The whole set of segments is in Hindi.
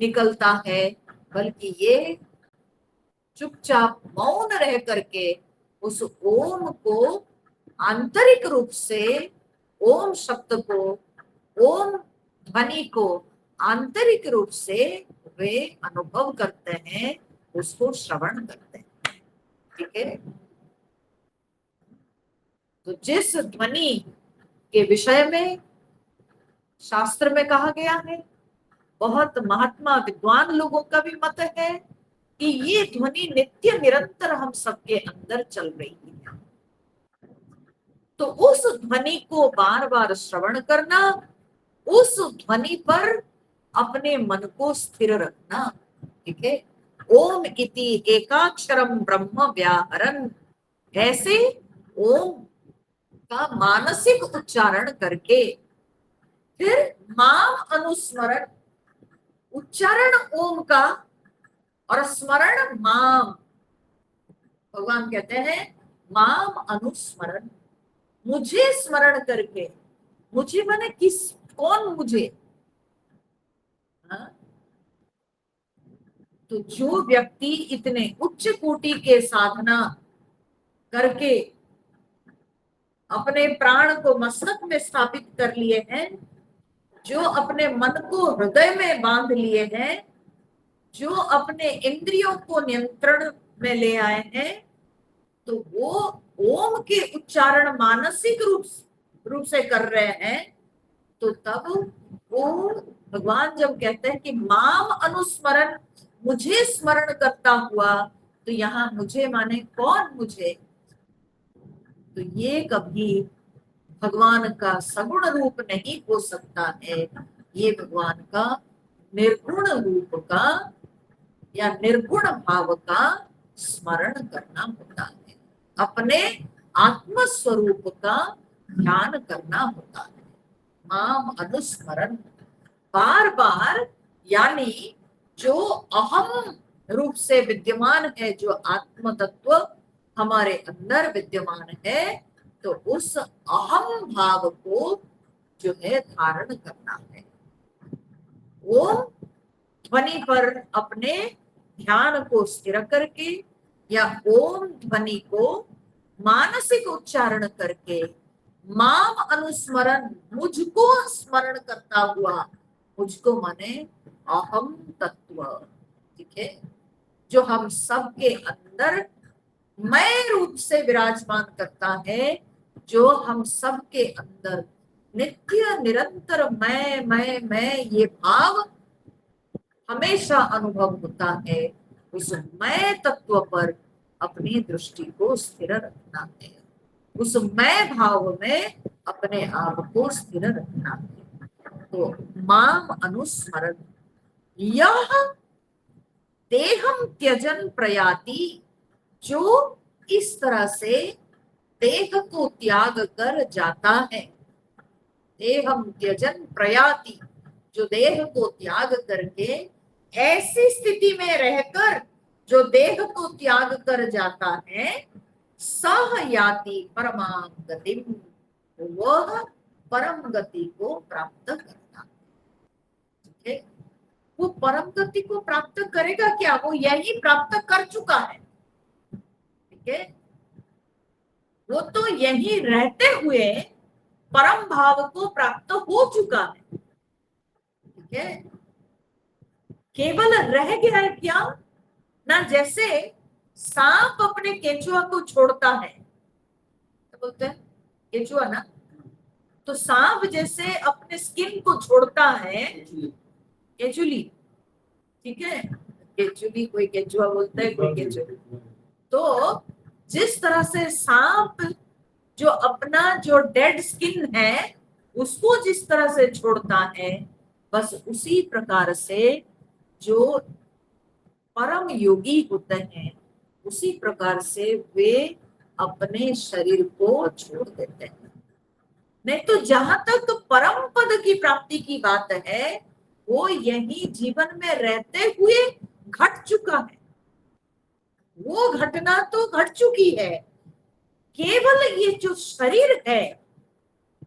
निकलता है, बल्कि ये चुपचाप मौन रह करके उस ओम को आंतरिक रूप से, ओम शब्द को, ओम ध्वनि को आंतरिक रूप से वे अनुभव करते हैं, उसको श्रवण करते हैं। ठीक है। तो जिस ध्वनि के विषय में शास्त्र में कहा गया है, बहुत महात्मा विद्वान लोगों का भी मत है कि ये ध्वनि नित्य निरंतर हम सबके अंदर चल रही है। तो उस ध्वनि को बार बार श्रवण करना, उस ध्वनि पर अपने मन को स्थिर रखना। ठीक है। ओम इति एकाक्षरम ब्रह्म व्याहरन, ऐसे ओम का मानसिक उच्चारण करके फिर माम अनुस्मरण, उच्चारण ओम का और स्मरण माम। भगवान कहते हैं माम अनुस्मरण, मुझे स्मरण करके। मुझे माने किस, कौन मुझे? हाँ? तो जो व्यक्ति इतने उच्च कोटि के साधना करके अपने प्राण को मस्तक में स्थापित कर लिए हैं, जो अपने मन को हृदय में बांध लिए हैं, जो अपने इंद्रियों को नियंत्रण में ले आए हैं, तो वो ओम के उच्चारण मानसिक रूप से कर रहे हैं। तो तब वो भगवान जब कहते हैं कि माम अनुस्मरण, मुझे स्मरण करता हुआ, तो यहाँ मुझे माने कौन मुझे? तो ये कभी भगवान का सगुण रूप नहीं हो सकता है, ये भगवान का निर्गुण रूप का या निर्गुण भाव का स्मरण करना होता है, अपने आत्म स्वरूप का ध्यान करना होता है। माम अनुस्मरण, बार बार, यानी जो अहम रूप से विद्यमान है, जो आत्म तत्व हमारे अंदर विद्यमान है, तो उस अहम भाव को जो है धारण करना है। ओम ध्वनि पर अपने ध्यान को स्थिर करके या ओम ध्वनि को मानसिक उच्चारण करके माम अनुस्मरण, मुझको स्मरण करता हुआ, मुझको माने अहम तत्व। ठीक है। जो हम सबके अंदर मैं रूप से विराजमान करता है, जो हम सबके अंदर नित्य निरंतर मैं ये भाव हमेशा अनुभव होता है, उस मैं तत्व पर अपनी दृष्टि को स्थिर रखना है, उस मैं भाव में अपने आप को स्थिर रखना है। तो माम अनुस्मरण, यह देहम त्यजन प्रयाति, जो इस तरह से देह को त्याग कर जाता है। देहम त्यजन प्रयाति, जो देह को त्याग करके, ऐसी स्थिति में रहकर जो देह को त्याग कर जाता है, सह याति परमां गतिम, वह परम गति को प्राप्त करता है। ठीक है। वो परम गति को प्राप्त करेगा क्या? वो यही प्राप्त कर चुका है। ठीक है। वो तो यही रहते हुए परम भाव को प्राप्त हो चुका है। ठीक है। केवल रह गया है क्या ना, जैसे सांप अपने केंचुआ को छोड़ता है, तो बोलते हैं केंचुआ ना, तो सांप जैसे अपने स्किन को छोड़ता है, केंचुली। ठीक है। केंचुली, कोई केंचुआ बोलता है, कोई केंचुली। तो जिस तरह से सांप जो अपना जो डेड स्किन है उसको जिस तरह से छोड़ता है, बस उसी प्रकार से जो परम योगी होते हैं, उसी प्रकार से वे अपने शरीर को छोड़ देते हैं। नहीं तो जहां तक परम पद की प्राप्ति की बात है, वो यही जीवन में रहते हुए घट चुका है। वो घटना तो घट चुकी है, केवल ये जो शरीर है,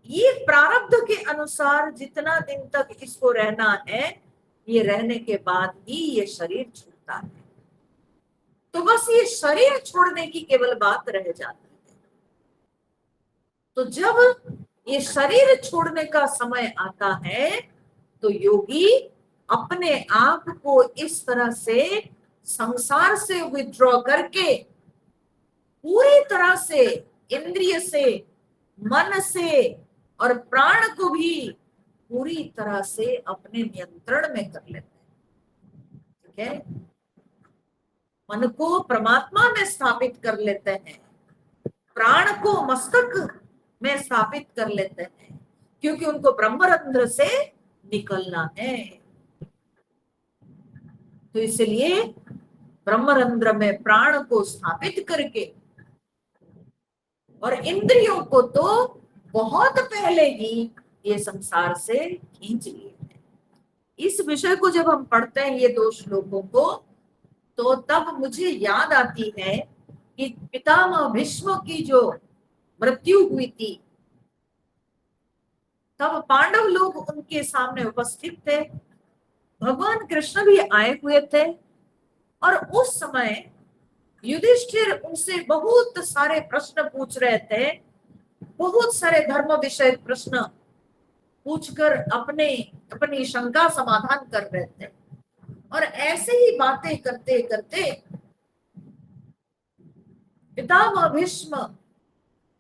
ये प्रारब्ध के अनुसार जितना दिन तक इसको रहना है, ये रहने के बाद ही ये शरीर छूटता है। तो बस ये शरीर छोड़ने की केवल बात रह जाती है। तो जब ये शरीर छोड़ने का समय आता है तो योगी अपने आप को इस तरह से संसार से विड्रॉ करके पूरी तरह से इंद्रिय से, मन से और प्राण को भी पूरी तरह से अपने नियंत्रण में कर लेते हैं। ठीक है, मन को परमात्मा में स्थापित कर लेते हैं, प्राण को मस्तक में स्थापित कर लेते हैं, क्योंकि उनको ब्रह्मरंध्र से निकलना है। तो इसलिए ब्रह्मरंध्र में प्राण को स्थापित करके और इंद्रियों को तो बहुत पहले ही ये संसार से खींच लिए हैं। इस विषय को जब हम पढ़ते हैं ये 2 श्लोकों को, तो तब मुझे याद आती है कि पितामह भीष्म की जो मृत्यु हुई थी, तब पांडव लोग उनके सामने उपस्थित थे, भगवान कृष्ण भी आए हुए थे, और उस समय युधिष्ठिर उनसे बहुत सारे प्रश्न पूछ रहे थे, बहुत सारे धर्म विषय प्रश्न पूछकर अपनी शंका समाधान कर रहे थे। और ऐसे ही बातें करते करते पितामह भीष्म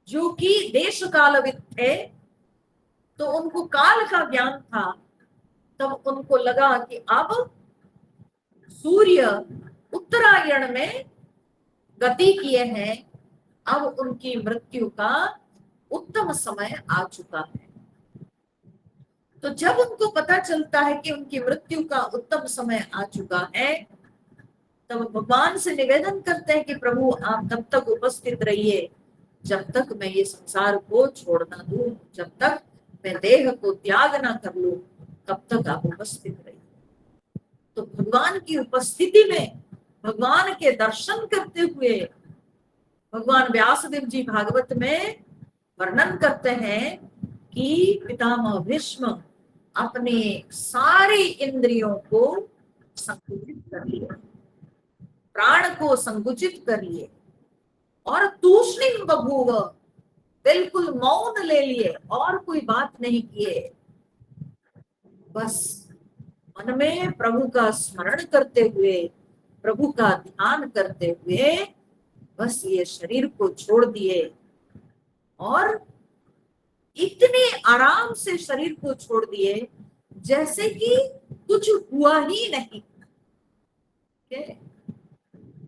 जो कि देश कालविद थे, तो उनको काल का ज्ञान था, तब उनको लगा कि अब सूर्य उत्तरायण में गति किए हैं, अब उनकी मृत्यु का उत्तम समय आ चुका है। तो जब उनको पता चलता है कि उनकी मृत्यु का उत्तम समय आ चुका है, तब भगवान से निवेदन करते हैं कि प्रभु आप तब तक उपस्थित रहिए जब तक मैं ये संसार को छोड़ ना दूं, जब तक मैं देह को त्याग ना कर लूं, तब तक आप उपस्थित रहिए। तो भगवान की उपस्थिति में भगवान के दर्शन करते हुए भगवान व्यासदेव जी भागवत में वर्णन करते हैं कि पितामह भीष्म अपने सारी इंद्रियों को संकुचित कर लिए, प्राण को संकुचित कर लिए, और तूष्णीम बभूव, बिल्कुल मौन ले लिए और कोई बात नहीं किए। बस मन में प्रभु का स्मरण करते हुए, प्रभु का ध्यान करते हुए बस ये शरीर को छोड़ दिए, और इतने आराम से शरीर को छोड़ दिए जैसे कि कुछ हुआ ही नहीं।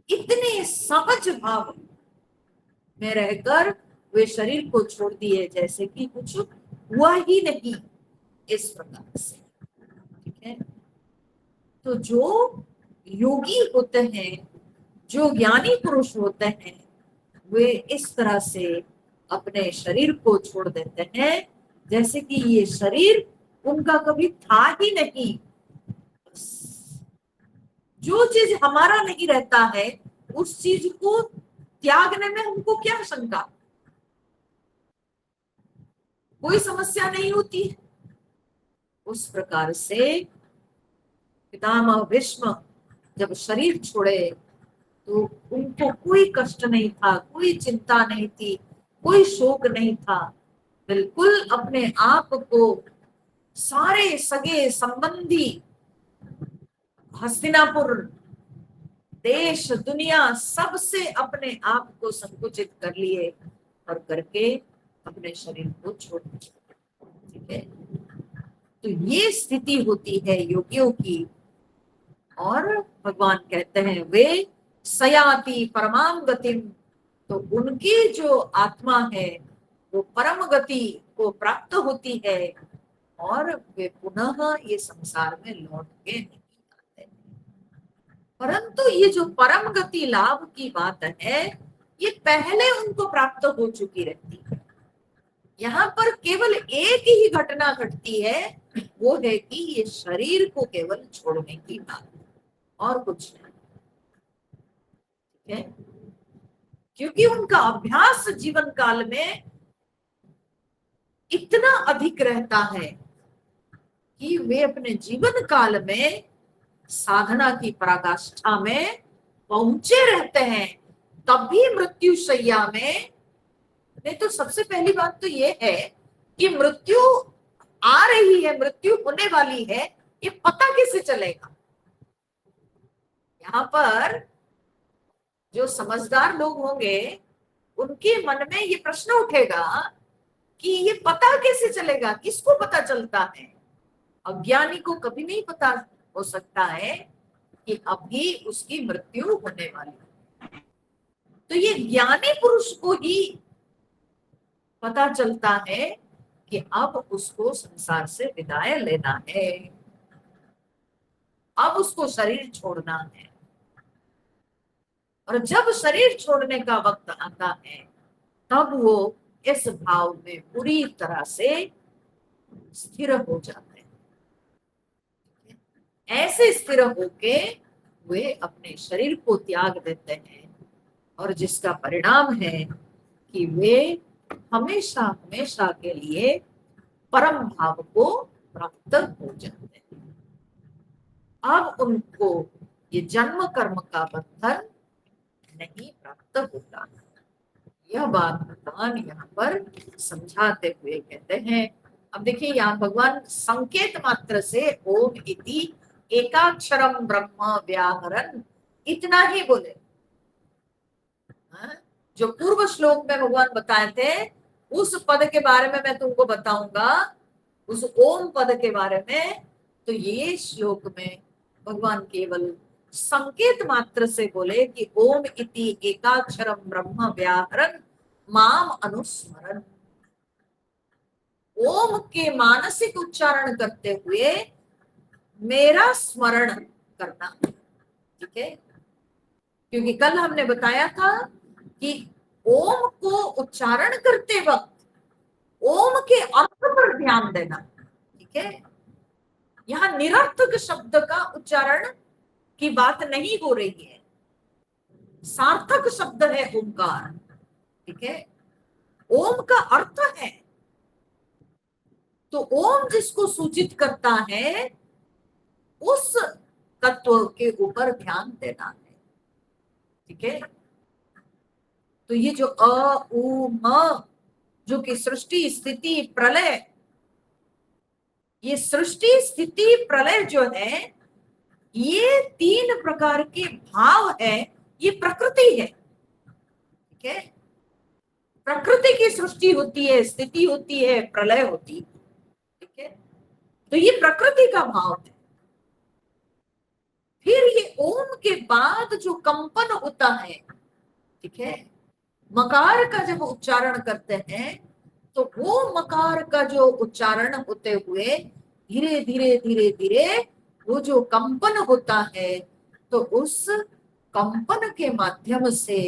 इतने सहज भाव में रहकर वे शरीर को छोड़ दिए जैसे कि कुछ हुआ ही नहीं, इस प्रकार से। ठीक है, तो जो योगी होते हैं, जो ज्ञानी पुरुष होते हैं, वे इस तरह से अपने शरीर को छोड़ देते हैं जैसे कि ये शरीर उनका कभी था ही नहीं। जो चीज हमारा नहीं रहता है उस चीज को त्यागने में हमको क्या शंका, कोई समस्या नहीं होती है। उस प्रकार से पितामह भीष्म जब शरीर छोड़े तो उनको कोई कष्ट नहीं था, कोई चिंता नहीं थी, कोई शोक नहीं था, बिल्कुल अपने आप को सारे सगे संबंधी, हस्तिनापुर, देश दुनिया, सबसे अपने आप को संकुचित कर लिए और करके अपने शरीर को छोड़ दिया। ठीक है, तो ये स्थिति होती है योगियों की, और भगवान कहते हैं वे सयाति परमाम गतिम, तो उनकी जो आत्मा है वो परम गति को प्राप्त होती है, और वे पुनः ये संसार में लौट के नहीं आते। परंतु ये जो परम गति लाभ की बात है, ये पहले उनको प्राप्त हो चुकी रहती है। यहाँ पर केवल एक ही घटना घटती है, वो है कि ये शरीर को केवल छोड़ने की बात, और कुछ नहीं। ठीक है, क्योंकि उनका अभ्यास जीवन काल में इतना अधिक रहता है कि वे अपने जीवन काल में साधना की पराकाष्ठा में पहुंचे रहते हैं, तब भी मृत्यु शैया में। नहीं तो सबसे पहली बात तो ये है कि मृत्यु आ रही है, मृत्यु होने वाली है, ये पता कैसे चलेगा? यहाँ पर जो समझदार लोग होंगे उनके मन में ये प्रश्न उठेगा कि ये पता कैसे चलेगा, किसको पता चलता है? अज्ञानी को कभी नहीं पता हो सकता है कि अभी उसकी मृत्यु होने वाली है। तो ये ज्ञानी पुरुष को ही पता चलता है कि अब उसको संसार से विदाई लेना है, अब उसको शरीर छोड़ना है। और जब शरीर छोड़ने का वक्त आता है तब वो इस भाव में पूरी तरह से स्थिर हो जाते हैं। ऐसे स्थिर होके वे अपने शरीर को त्याग देते हैं, और जिसका परिणाम है कि वे हमेशा हमेशा के लिए परम भाव को प्राप्त हो जाते हैं। अब उनको ये जन्म कर्म का बंधन नहीं प्राप्त होता। यह बात भगवान यहाँ पर समझाते हुए कहते हैं। अब देखिए यहाँ भगवान संकेत मात्र से ओम इति एकाक्षरम ब्रह्म व्याहरण इतना ही बोले। जो पूर्व श्लोक में भगवान बताए थे उस पद के बारे में मैं तुमको बताऊंगा, उस ओम पद के बारे में। तो ये श्लोक में भगवान केवल संकेत मात्र से बोले कि ओम इति एकाक्षरम ब्रह्म व्याहरण माम अनुस्मरण। ओम के मानसिक उच्चारण करते हुए मेरा स्मरण करना, ठीक है? क्योंकि कल हमने बताया था कि ओम को उच्चारण करते वक्त ओम के अर्थ पर ध्यान देना, ठीक है? यहाँ निरर्थक शब्द का उच्चारण की बात नहीं हो रही है, सार्थक शब्द है ओमकार, ठीक है? ओम का अर्थ है, तो ओम जिसको सूचित करता है उस तत्व के ऊपर ध्यान देना है, ठीक है? तो ये जो अ उ म जो कि सृष्टि स्थिति प्रलय, ये सृष्टि स्थिति प्रलय जो है ये तीन प्रकार के भाव है, ये प्रकृति है, ठीक है? प्रकृति की सृष्टि होती है, स्थिति होती है, प्रलय होती है, ठीक है? तो ये प्रकृति का भाव है। फिर ये ओम के बाद जो कंपन होता है, ठीक है, मकार का जब उच्चारण करते हैं तो वो मकार का जो उच्चारण होते हुए धीरे धीरे धीरे धीरे वो जो कंपन होता है, तो उस कंपन के माध्यम से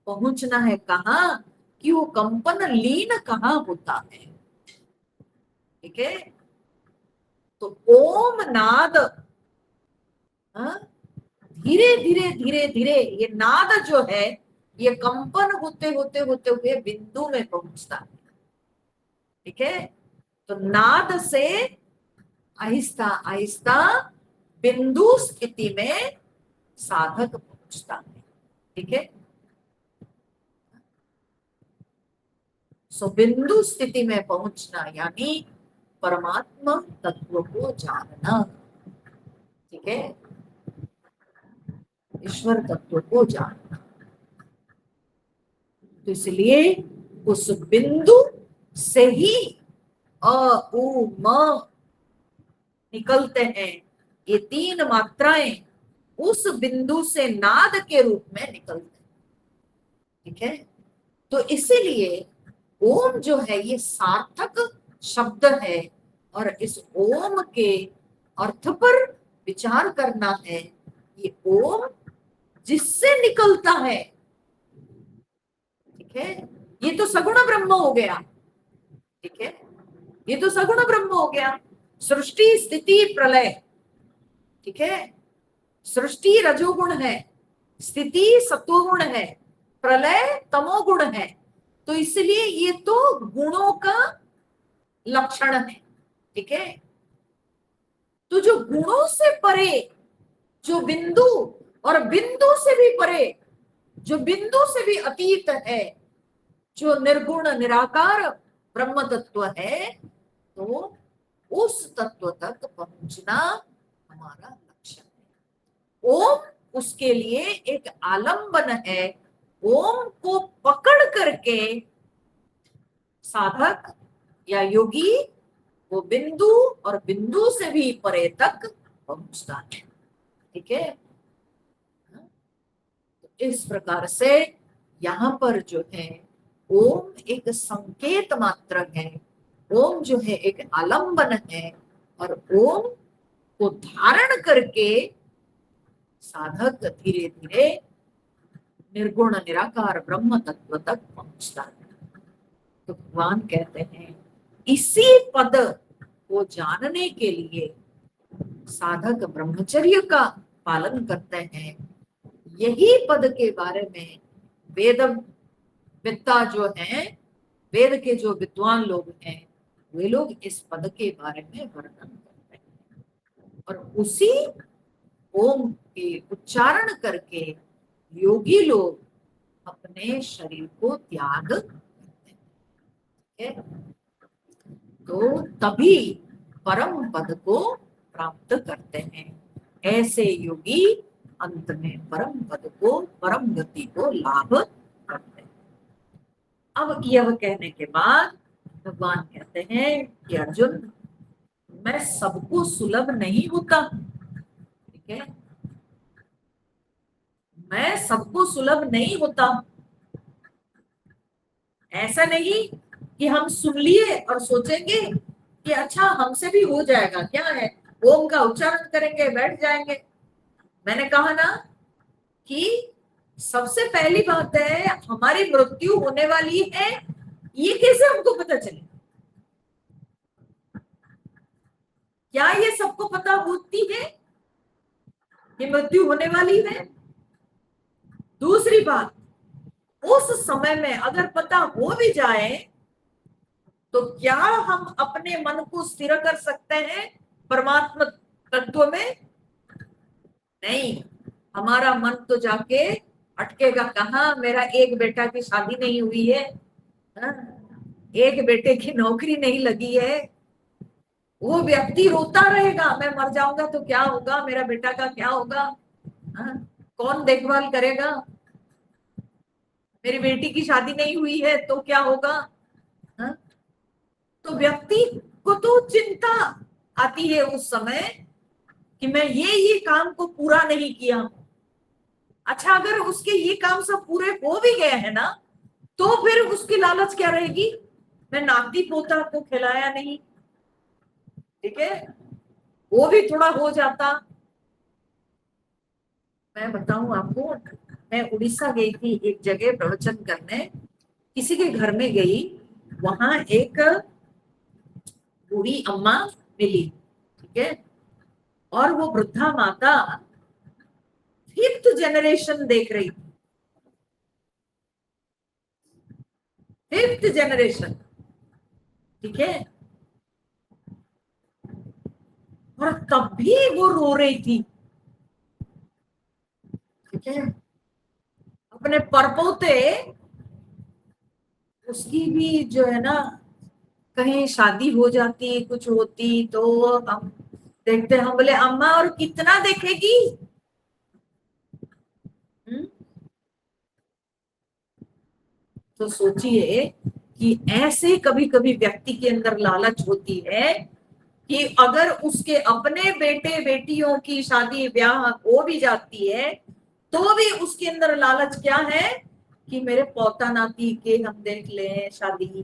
पहुंचना है कहाँ, कि वो कंपन लीन कहाँ होता है, ठीक है? तो ओम नाद, धीरे धीरे धीरे धीरे ये नाद जो है ये कंपन होते होते होते हुए बिंदु में पहुंचता है, ठीक है? तो नाद से आहिस्ता आहिस्ता बिंदु स्थिति में साधक पहुंचता है, ठीक है? सो बिंदु स्थिति में पहुंचना यानी परमात्मा तत्व को जानना, ठीक है? ईश्वर तत्व को जानना। तो इसलिए उस बिंदु से ही अ उ म निकलते हैं, ये तीन मात्राएं उस बिंदु से नाद के रूप में निकलते हैं, ठीक है? तो इसीलिए ओम जो है ये सार्थक शब्द है, और इस ओम के अर्थ पर विचार करना है। ये ओम जिससे निकलता है, ठीक है, ये तो सगुण ब्रह्म हो गया, ठीक है? ये तो सगुण ब्रह्म हो गया, सृष्टि स्थिति प्रलय, ठीक है? सृष्टि रजोगुण है, स्थिति सत्वगुण है, प्रलय तमोगुण है। तो इसलिए ये तो गुणों का लक्षण है, ठीक है? तो जो गुणों से परे जो बिंदु, और बिंदु से भी परे जो बिंदु से भी अतीत है, जो निर्गुण निराकार ब्रह्म तत्व है, तो उस तत्व तक पहुंचना हमारा लक्ष्य है। ओम उसके लिए एक आलंबन है। ओम को पकड़ करके साधक या योगी वो बिंदु और बिंदु से भी परे तक पहुंचता है। ठीक है, तो इस प्रकार से यहाँ पर जो है ओम एक संकेत मात्र है, ओम जो है एक आलंबन है, और ओम को धारण करके साधक धीरे धीरे निर्गुण निराकार ब्रह्म तत्व तक पहुंचता है। तो भगवान कहते हैं इसी पद को जानने के लिए साधक ब्रह्मचर्य का पालन करते हैं। यही पद के बारे में वेद विद्ता जो है, वेद के जो विद्वान लोग हैं, वे लोग इस पद के बारे में वर्णन करते हैं, और उसी ओम के उच्चारण करके योगी लोग अपने शरीर को त्याग करते हैं। तो तभी परम पद को प्राप्त करते हैं। ऐसे योगी अंत में परम पद को, परम गति को लाभ करते हैं। अब यह कहने के बाद भगवान कहते हैं कि अर्जुन, मैं सबको सुलभ नहीं होता। ठीक है, मैं सबको सुलभ नहीं होता। ऐसा नहीं कि हम सुन लिए और सोचेंगे कि अच्छा हमसे भी हो जाएगा, क्या है, ओम का उच्चारण करेंगे बैठ जाएंगे। मैंने कहा ना कि सबसे पहली बात है हमारी मृत्यु होने वाली है, ये कैसे हमको पता चले? क्या ये सबको पता होती है कि मृत्यु होने वाली है? दूसरी बात, उस समय में अगर पता हो भी जाए तो क्या हम अपने मन को स्थिर कर सकते हैं परमात्मा तत्व में? नहीं, हमारा मन तो जाके अटकेगा कहाँ। मेरा एक बेटा की शादी नहीं हुई है, हाँ? एक बेटे की नौकरी नहीं लगी है, वो व्यक्ति रोता रहेगा मैं मर जाऊंगा तो क्या होगा, मेरा बेटा का क्या होगा, हाँ? कौन देखभाल करेगा, मेरी बेटी की शादी नहीं हुई है तो क्या होगा, हाँ? तो व्यक्ति को तो चिंता आती है उस समय कि मैं ये काम को पूरा नहीं किया। अच्छा, अगर उसके ये काम सब पूरे हो भी गए हैं ना, तो फिर उसकी लालच क्या रहेगी, मैं नाती पोता को खिलाया नहीं। ठीक है, वो भी थोड़ा हो जाता। मैं बताऊं आपको, मैं उड़ीसा गई थी एक जगह प्रवचन करने, किसी के घर में गई, वहां एक बूढ़ी अम्मा मिली। ठीक है, और वो वृद्धा माता 5th जनरेशन देख रही थी। 5th जनरेशन, ठीक है, और तब भी वो रो रही थी। ठीक है, अपने परपोते, उसकी भी जो है ना कहीं शादी हो जाती कुछ होती तो हम देखते, हम बोले अम्मा और कितना देखेगी। हुँ? तो सोचिए कि ऐसे कभी कभी व्यक्ति के अंदर लालच होती है कि अगर उसके अपने बेटे बेटियों की शादी ब्याह हो भी जाती है तो भी उसके अंदर लालच क्या है कि मेरे पोता नाती के हम देख लें शादी,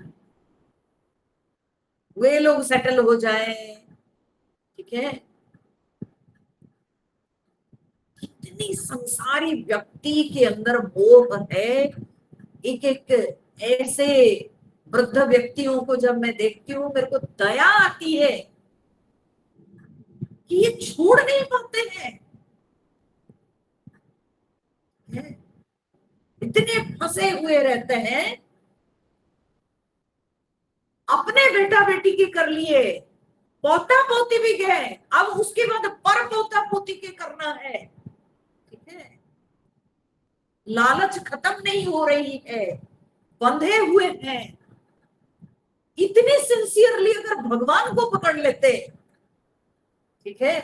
वे लोग सेटल हो जाए। ठीक है, कितनी संसारी व्यक्ति के अंदर मोह है। एक एक ऐसे वृद्ध व्यक्तियों को जब मैं देखती हूँ मेरे को दया आती है कि ये छोड़ नहीं पाते हैं, इतने फंसे हुए रहते हैं, अपने बेटा बेटी की कर लिए, पोता पोती भी गए, अब उसके बाद पर पोता पोती के करना है। ठीक है, लालच खत्म नहीं हो रही है, बंधे हुए हैं। इतने सिंसियरली अगर भगवान को पकड़ लेते, ठीक है,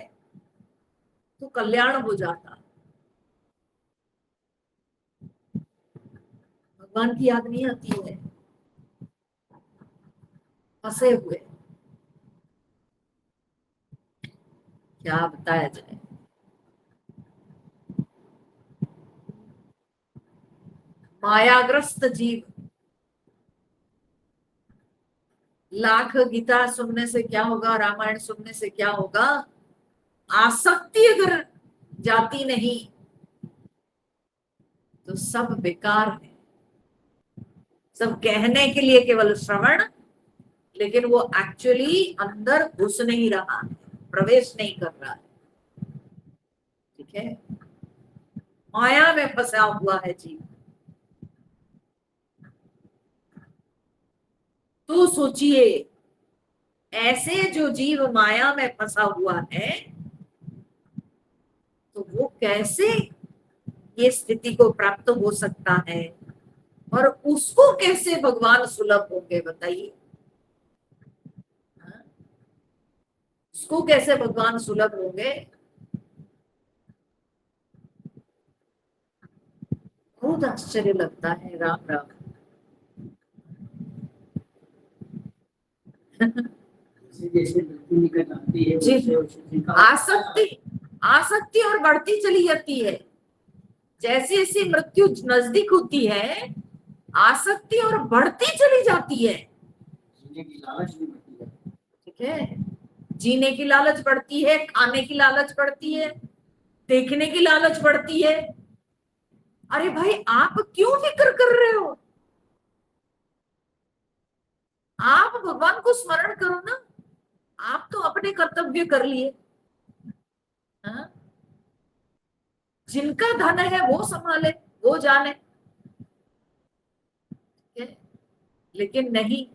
तो कल्याण हो जाता। भगवान की याद नहीं आती है, फंसे हुए, क्या बताया जाए। मायाग्रस्त जीव, लाख गीता सुनने से क्या होगा, रामायण सुनने से क्या होगा, आसक्ति अगर जाती नहीं तो सब बेकार है। सब कहने के लिए केवल श्रवण, लेकिन वो एक्चुअली अंदर घुस नहीं रहा है, प्रवेश नहीं कर रहा है। ठीक है, माया में फंसा हुआ है जीव। तो सोचिए, ऐसे जो जीव माया में फंसा हुआ है, तो वो कैसे ये स्थिति को प्राप्त हो सकता है, और उसको कैसे भगवान सुलभ होंगे बताइए। हाँ? उसको कैसे भगवान सुलभ होंगे। बहुत आश्चर्य लगता है। राम राम। जैसे वृत्ति निकट आती है, जी, आसक्ति, आसक्ति और बढ़ती चली जाती है। जैसे जैसे मृत्यु नजदीक होती है, आसक्ति और बढ़ती चली जाती है। जीने की लालच भी बढ़ती है। ठीक है, जीने की लालच बढ़ती है, खाने की लालच बढ़ती है, देखने की लालच बढ़ती है। अरे भाई, आप क्यों फिक्र कर रहे हो? आप भगवान को स्मरण करो ना। आप तो अपने कर्तव्य कर लिए। हाँ? जिनका धन है वो संभाले, वो जाने। ठीक है? लेकिन नहीं,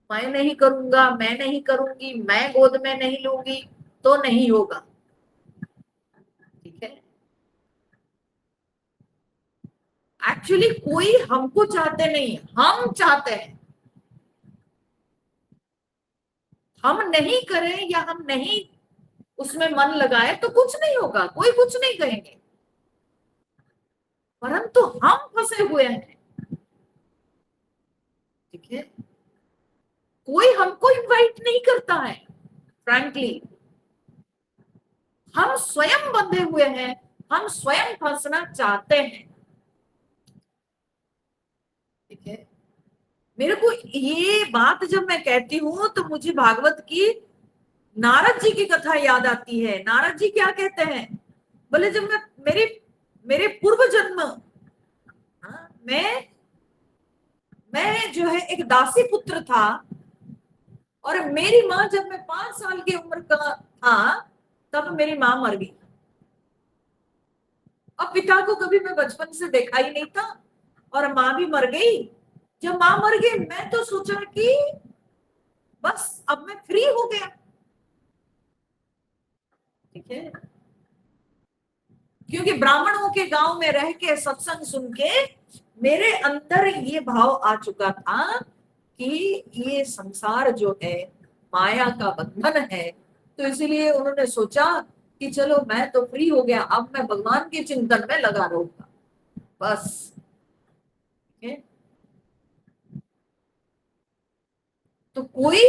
मैं नहीं करूंगा, मैं नहीं करूंगी, मैं गोद में नहीं लूंगी, तो नहीं होगा। ठीक है, एक्चुअली कोई हमको चाहते नहीं, हम चाहते हैं। हम नहीं करें या हम नहीं उसमें मन लगाए तो कुछ नहीं होगा, कोई कुछ नहीं कहेंगे, परंतु हम फंसे हुए हैं। ठीक है, कोई हमको इनवाइट नहीं करता है। फ्रैंकली, हम स्वयं बंधे हुए हैं, हम स्वयं फंसना चाहते हैं। ठीक है, मेरे को ये बात जब मैं कहती हूं तो मुझे भागवत की नारद जी की कथा याद आती है। नारद जी क्या कहते हैं, बोले जब मैं मेरे मेरे पूर्व जन्म, हाँ, मैं जो है एक दासी पुत्र था, और मेरी माँ, जब मैं 5 साल की उम्र का था तब मेरी माँ मर गई। अब पिता को कभी मैं बचपन से देखा ही नहीं था, और माँ भी मर गई। जब माँ मर गई, मैं तो सोचा कि बस अब मैं फ्री हो गया। ठीक है, क्योंकि ब्राह्मणों के गांव में रह के सत्संग सुन के मेरे अंदर ये भाव आ चुका था कि ये संसार जो है माया का बंधन है। तो इसलिए उन्होंने सोचा कि चलो मैं तो फ्री हो गया, अब मैं भगवान के चिंतन में लगा रहूंगा बस। ठीक है? तो कोई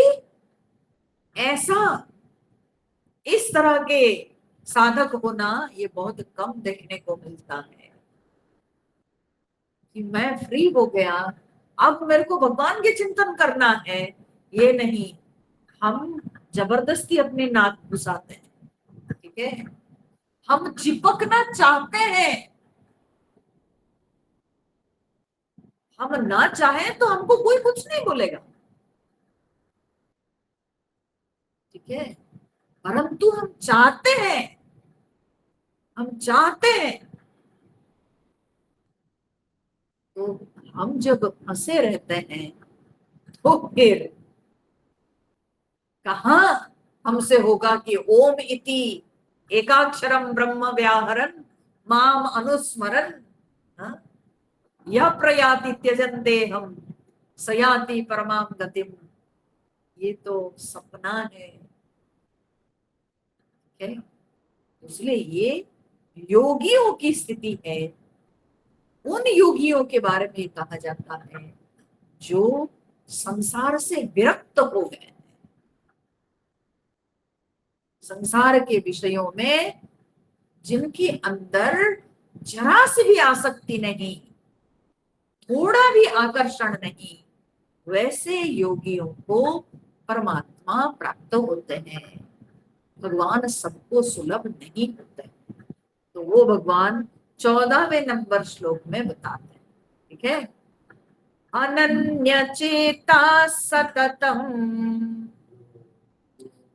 ऐसा इस तरह के साधक होना ये बहुत कम देखने को मिलता है कि मैं फ्री हो गया, अब मेरे को भगवान के चिंतन करना है। ये नहीं, हम जबरदस्ती अपने नाक घुसाते हैं। ठीक है, हम चिपकना चाहते हैं। हम ना चाहें तो हमको कोई कुछ नहीं बोलेगा। ठीक है, परंतु हम चाहते हैं, हम चाहते हैं। तो हम जब फंसे रहते हैं तो फिर कहाँ हमसे होगा कि ओम इति एकाक्षरम ब्रह्म व्याहरन माम अनुस्मरन, हाँ? यह प्रयाति त्यजन देहम सयाति परमाम गतिम, ये तो सपना है। ठीक है, इसलिए ये योगियों की स्थिति है। उन योगियों के बारे में कहा जाता है जो संसार से विरक्त हो गए, संसार के विषयों में जिनके अंदर जरा सी भी आसक्ति नहीं, थोड़ा भी आकर्षण नहीं, वैसे योगियों को परमात्मा प्राप्त होते हैं। भगवान सबको सुलभ नहीं होते, तो वो भगवान 14वें नंबर श्लोक में बताते हैं। ठीक है, अनन्य चेता सततम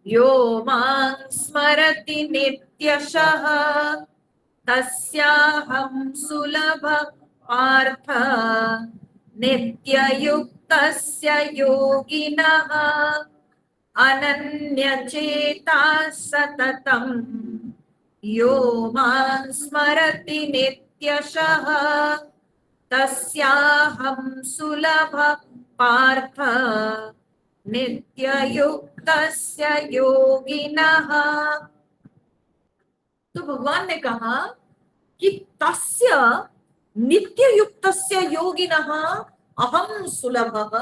यो मां स्मरति नित्यशः तस्याहं सुलभ पार्थ नित्ययुक्तस्य योगिनः अनन्यचेता सततं यो मां स्मरति नित्यशः तस्याहं सुलभ पार्थ नित्ययुक्तस्य योगिनः। तो भगवान ने कहा कि तस्य नित्ययुक्तस्य योगिनः अहम सुलभः।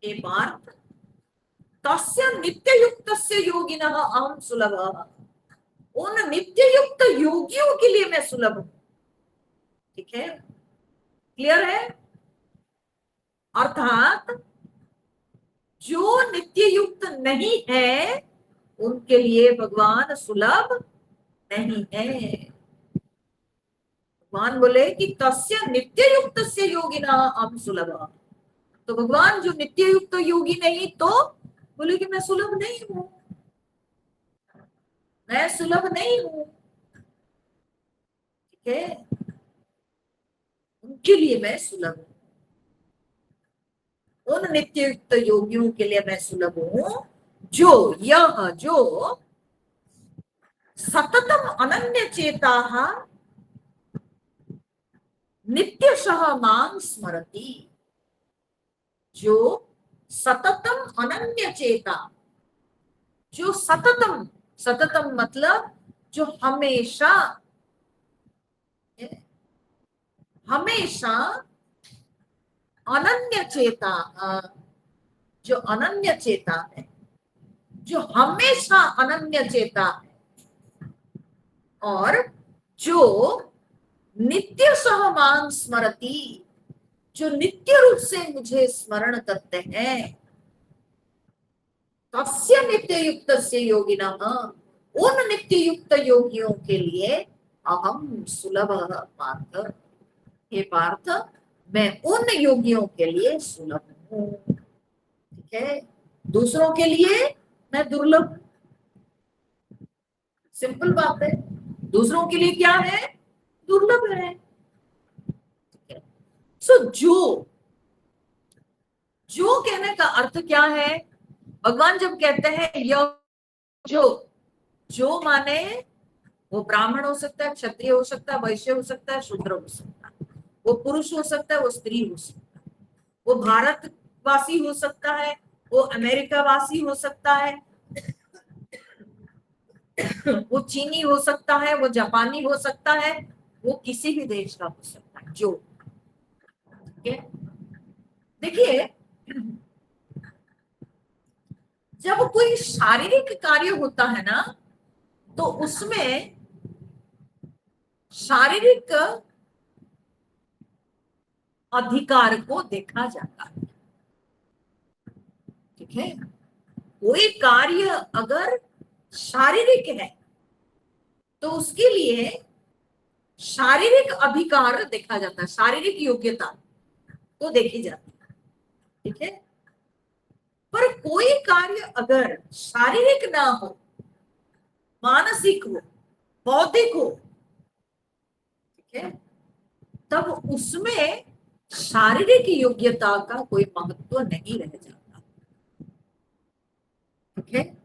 हे पार्थ, तस्य नित्ययुक्तस्य योगिनः अहम सुलभः, उन नित्ययुक्त योगियों के लिए मैं सुलभ हूं। ठीक है, क्लियर है? अर्थात जो नित्ययुक्त नहीं है उनके लिए भगवान सुलभ नहीं है। भगवान बोले कि तस्य नित्ययुक्तस्य योगिना अहम सुलभ। तो भगवान जो नित्ययुक्त योगी नहीं, तो बोले कि मैं सुलभ नहीं हूं, मैं सुलभ नहीं हूं। ठीक है, उनके लिए मैं सुलभ हूं, उन नित्ययुक्त योगियों के लिए मैं सुलभ हूं जो सततम अनन्य चेता नित्यशः मां स्मरति। जो सततम अनन्य चेता, जो सततम, सततम मतलब जो हमेशा हमेशा अनन्य चेता, जो अनन्य चेता है, जो हमेशा अनन्य चेता है, और जो नित्यशः मां स्मरति, जो नित्य रूप से मुझे स्मरण करते हैं, तस्य नित्ययुक्तस्य योगिनः, उन नित्ययुक्त योगियों के लिए अहम सुलभः पार्थ। हे पार्थ, मैं उन योगियों के लिए सुलभ हूं। ठीक है, दूसरों के लिए मैं दुर्लभ। सिंपल बात है, दूसरों के लिए क्या है? दुर्लभ है। सो जो कहने का अर्थ क्या है? भगवान जब कहते हैं जो जो माने वो ब्राह्मण हो सकता है, क्षत्रिय हो सकता है, वैश्य हो सकता है, शूद्र हो सकता है, वो पुरुष हो सकता है, वो स्त्री हो सकता है, वो भारतवासी हो सकता है, वो अमेरिका वासी हो सकता है, वो चीनी हो सकता है, वो जापानी हो सकता है, वो किसी भी देश का हो सकता है। जो देखिए, जब कोई शारीरिक कार्य होता है ना, तो उसमें शारीरिक अधिकार को देखा जाता है। ठीक है, कोई कार्य अगर शारीरिक है तो उसके लिए शारीरिक अधिकार देखा जाता है, शारीरिक योग्यता तो देखी जाती है। ठीक है, पर कोई कार्य अगर शारीरिक ना हो, मानसिक हो, बौद्धिक हो, ठीक है, तब उसमें शारीरिक योग्यता का कोई महत्व नहीं रह जाता। ठीक है,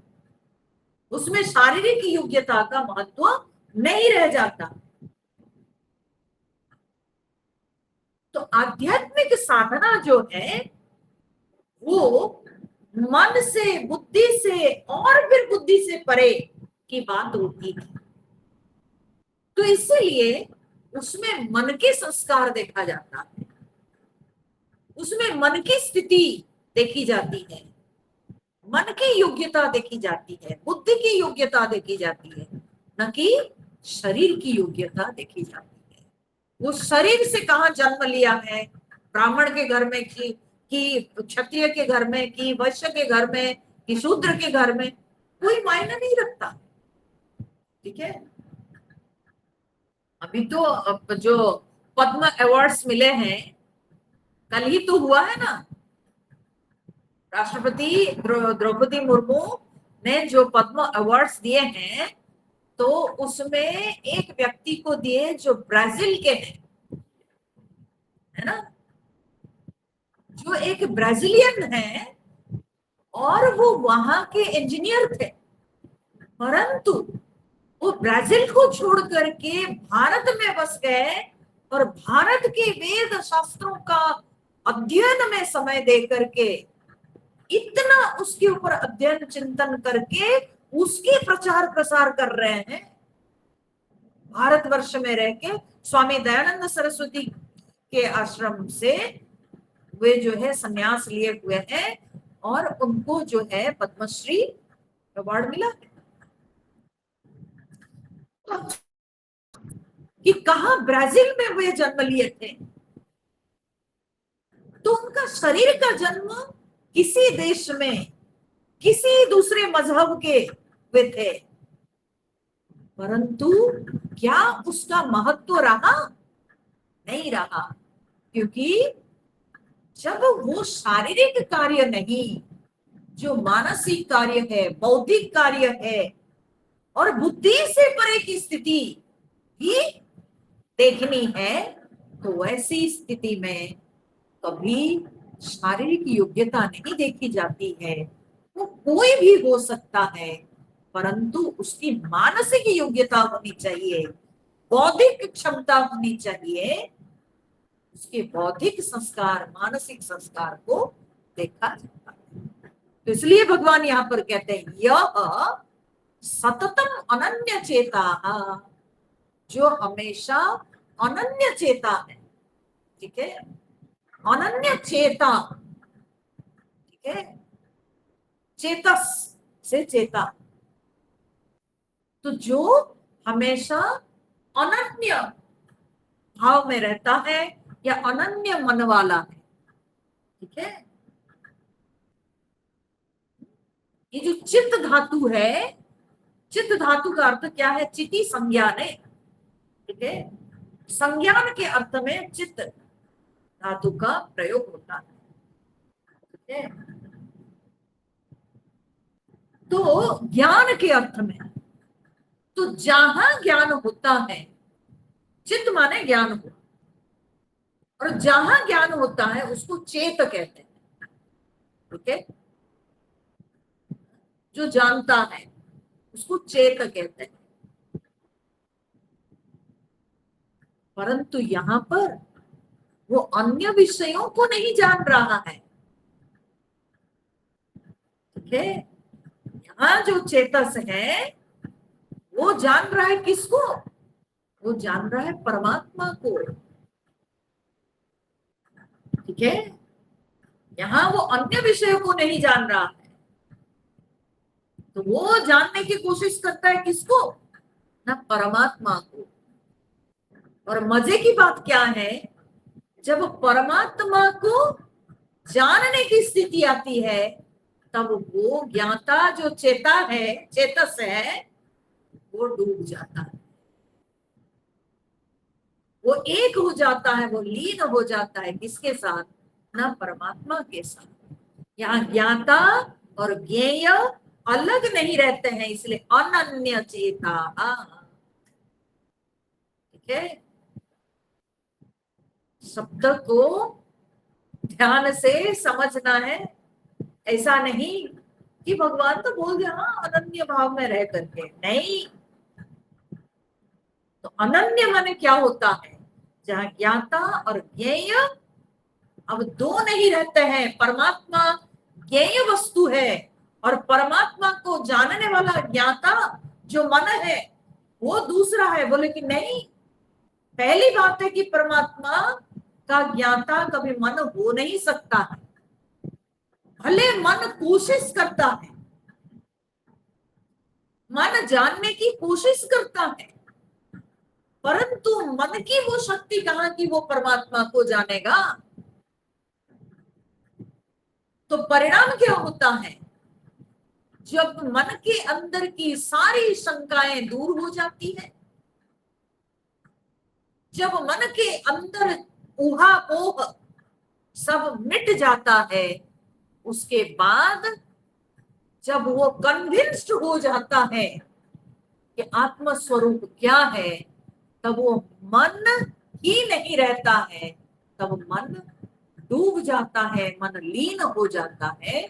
उसमें शारीरिक योग्यता का महत्व नहीं रह जाता। तो आध्यात्मिक साधना जो है वो मन से, बुद्धि से और फिर बुद्धि से परे की बात होती है। तो इसलिए उसमें मन के संस्कार देखा जाता है, उसमें मन की स्थिति देखी जाती है, मन की योग्यता देखी जाती है, बुद्धि की योग्यता देखी जाती है, न कि शरीर की योग्यता देखी जाती है। वो शरीर से कहाँ जन्म लिया है, ब्राह्मण के घर में कि क्षत्रिय के घर में, कि वैश्य के घर में, कि शूद्र के घर में, कोई मायने नहीं रखता। ठीक है, अभी तो जो पद्म अवार्ड्स मिले हैं, कल ही तो हुआ है ना, राष्ट्रपति द्रौपदी मुर्मू ने जो पद्म अवार्ड्स दिए हैं, तो उसमें एक व्यक्ति को दिए जो ब्राजील के हैं, है ना, जो एक ब्राजीलियन है और वो वहां के इंजीनियर थे, परंतु वो ब्राजील को छोड़ करके भारत में बस गए और भारत के वेद शास्त्रों का अध्ययन में समय दे करके, इतना उसके ऊपर अध्ययन चिंतन करके उसके प्रचार प्रसार कर रहे हैं। भारतवर्ष में रह के स्वामी दयानंद सरस्वती के आश्रम से वे जो है संन्यास लिए हुए हैं और उनको जो है पद्मश्री अवार्ड मिला। कि कहा ब्राजील में वे जन्म लिए थे, तो उनका शरीर का जन्म किसी देश में किसी दूसरे मजहब के वे थे, परंतु क्या उसका महत्व रहा? नहीं रहा, क्योंकि जब वो शारीरिक कार्य नहीं, जो मानसिक कार्य है, बौद्धिक कार्य है और बुद्धि से परे की स्थिति भी देखनी है, तो वैसी स्थिति में कभी शारीरिक योग्यता नहीं देखी जाती है। वो कोई भी हो सकता है, परंतु उसकी मानसिक योग्यता होनी चाहिए, बौद्धिक क्षमता होनी चाहिए, उसके बौद्धिक संस्कार, मानसिक संस्कार को देखा जाता है। तो इसलिए भगवान यहाँ पर कहते हैं यह सततम अनन्य चेता, जो हमेशा अनन्य चेता है। ठीक है, अनन्य चेता, ठीक है, चेतस से चेता, तो जो हमेशा अनन्य भाव में रहता है या अनन्य मन वाला है। ठीक है, ये जो चित्त धातु है, चित्त धातु का अर्थ क्या है? चिति संज्ञान है। ठीक है, संज्ञान के अर्थ में चित्त धातु का प्रयोग होता है। ठीक है, तो ज्ञान के अर्थ में, तो जहां ज्ञान होता है, चित्त माने ज्ञान हो, और जहां ज्ञान होता है उसको चेत कहते हैं। ठीक है, जो जानता है उसको चेत कहते हैं, परंतु यहां पर वो अन्य विषयों को नहीं जान रहा है। ठीक है, यहाँ जो चेतस है वो जान रहा है किसको? वो जान रहा है परमात्मा को। ठीक है, यहाँ वो अन्य विषयों को नहीं जान रहा है, तो वो जानने की कोशिश करता है किसको? ना परमात्मा को। और मजे की बात क्या है, जब परमात्मा को जानने की स्थिति आती है, तब वो ज्ञाता जो चेता है, चेतस है, वो डूब जाता है, वो एक हो जाता है, वो लीन हो जाता है किसके साथ? ना परमात्मा के साथ। यहाँ ज्ञाता और ज्ञेय अलग नहीं रहते हैं, इसलिए अनन्य चेता। ठीक है, शब्द को ध्यान से समझना है, ऐसा नहीं कि भगवान तो बोल दिया हाँ अनन्य भाव में रह करके, नहीं। तो अनन्य माने क्या होता है, जहां ज्ञाता और ज्ञेय अब दो नहीं रहते हैं। परमात्मा ज्ञेय वस्तु है और परमात्मा को जानने वाला ज्ञाता जो मन है वो दूसरा है। बोले कि नहीं, पहली बात है कि परमात्मा का ज्ञाता कभी मन हो नहीं सकता है। भले मन कोशिश करता है, मन जानने की कोशिश करता है, परंतु मन की वो शक्ति कहां की वो परमात्मा को जानेगा। तो परिणाम क्या होता है, जब मन के अंदर की सारी शंकाएं दूर हो जाती है, जब मन के अंदर ऊहापोह सब मिट जाता है, उसके बाद जब वो कन्विंस्ड हो जाता है कि आत्म स्वरूप क्या है, तब वो मन ही नहीं रहता है, तब मन डूब जाता है, मन लीन हो जाता है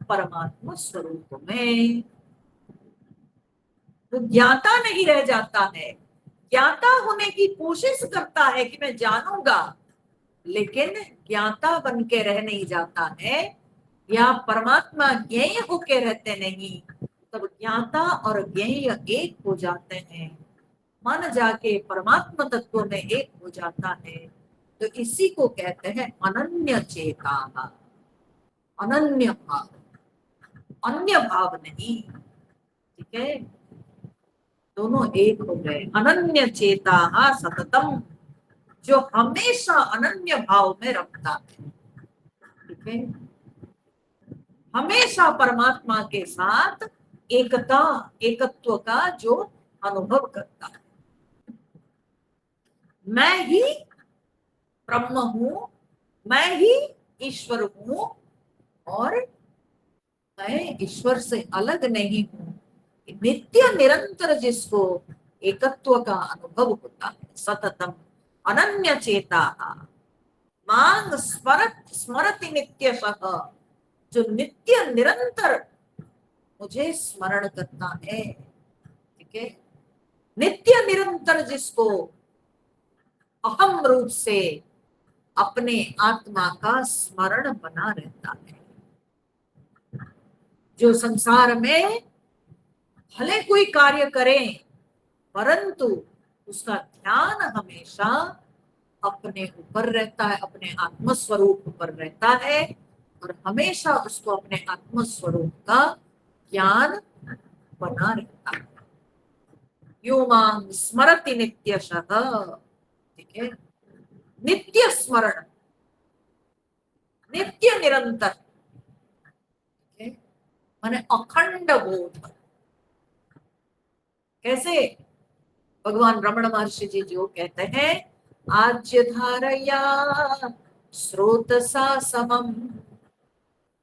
परमात्मा स्वरूप में। तो ज्ञाता नहीं रह जाता है, ज्ञाता होने की कोशिश करता है कि मैं जानूंगा, लेकिन ज्ञाता बन के रह नहीं जाता है, या परमात्मा ज्ञेय होके रहते नहीं, तब ज्ञाता और ज्ञेय एक हो जाते हैं, मन जाके परमात्मा तत्व में एक हो जाता है। तो इसी को कहते हैं अनन्य चेता, अनन्य भाव, अन्य भाव नहीं। ठीक है, दोनों एक हो गए। अनन्य चेता सततम, जो हमेशा अनन्य भाव में रखता है। ठीक है, हमेशा परमात्मा के साथ एकता एकत्व का जो अनुभव करता है। मैं ही ब्रह्म हूं, मैं ही ईश्वर हूं और मैं ईश्वर से अलग नहीं हूं। नित्य निरंतर जिसको एकत्व का अनुभव होता है, सततम अनन्य चेता मांग स्मरत स्मरति नित्यशः, जो नित्य निरंतर मुझे स्मरण करता है। ठीक है, नित्य निरंतर जिसको अहम रूप से अपने आत्मा का स्मरण बना रहता है, जो संसार में भले कोई कार्य करें परंतु उसका ध्यान हमेशा अपने ऊपर रहता है, अपने आत्म स्वरूप पर रहता है, और हमेशा उसको अपने आत्म स्वरूप का ज्ञान बना रहता है। यो मां स्मरति नित्यशः। ठीक है, नित्य स्मरण, नित्य निरंतर। ठीक है, माने अखंड बोध। कैसे? भगवान रमण महर्षि जी जो कहते हैं, आज्य धारया स्रोतसा समम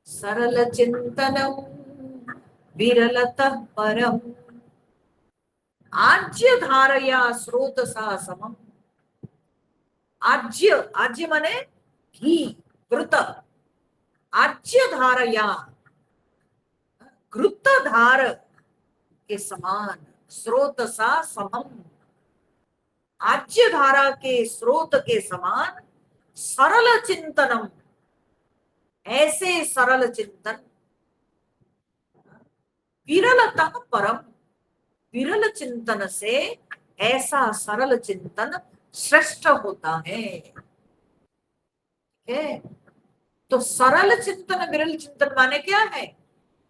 सरल चिंतनम विरलतः परम। आज्य धारया स्रोतसा समम। आज्य, आज्य माने घी, घृत। आज्य धारया, घृत धार के समान, स्रोतसा समम, आज्य धारा के स्रोत के समान, सरल चिंतनम, ऐसे सरल चिंतन, विरलतः परम, विरल चिंतन से ऐसा सरल चिंतन श्रेष्ठ होता है। ठीक है, तो सरल चिंतन विरल चिंतन माने क्या है?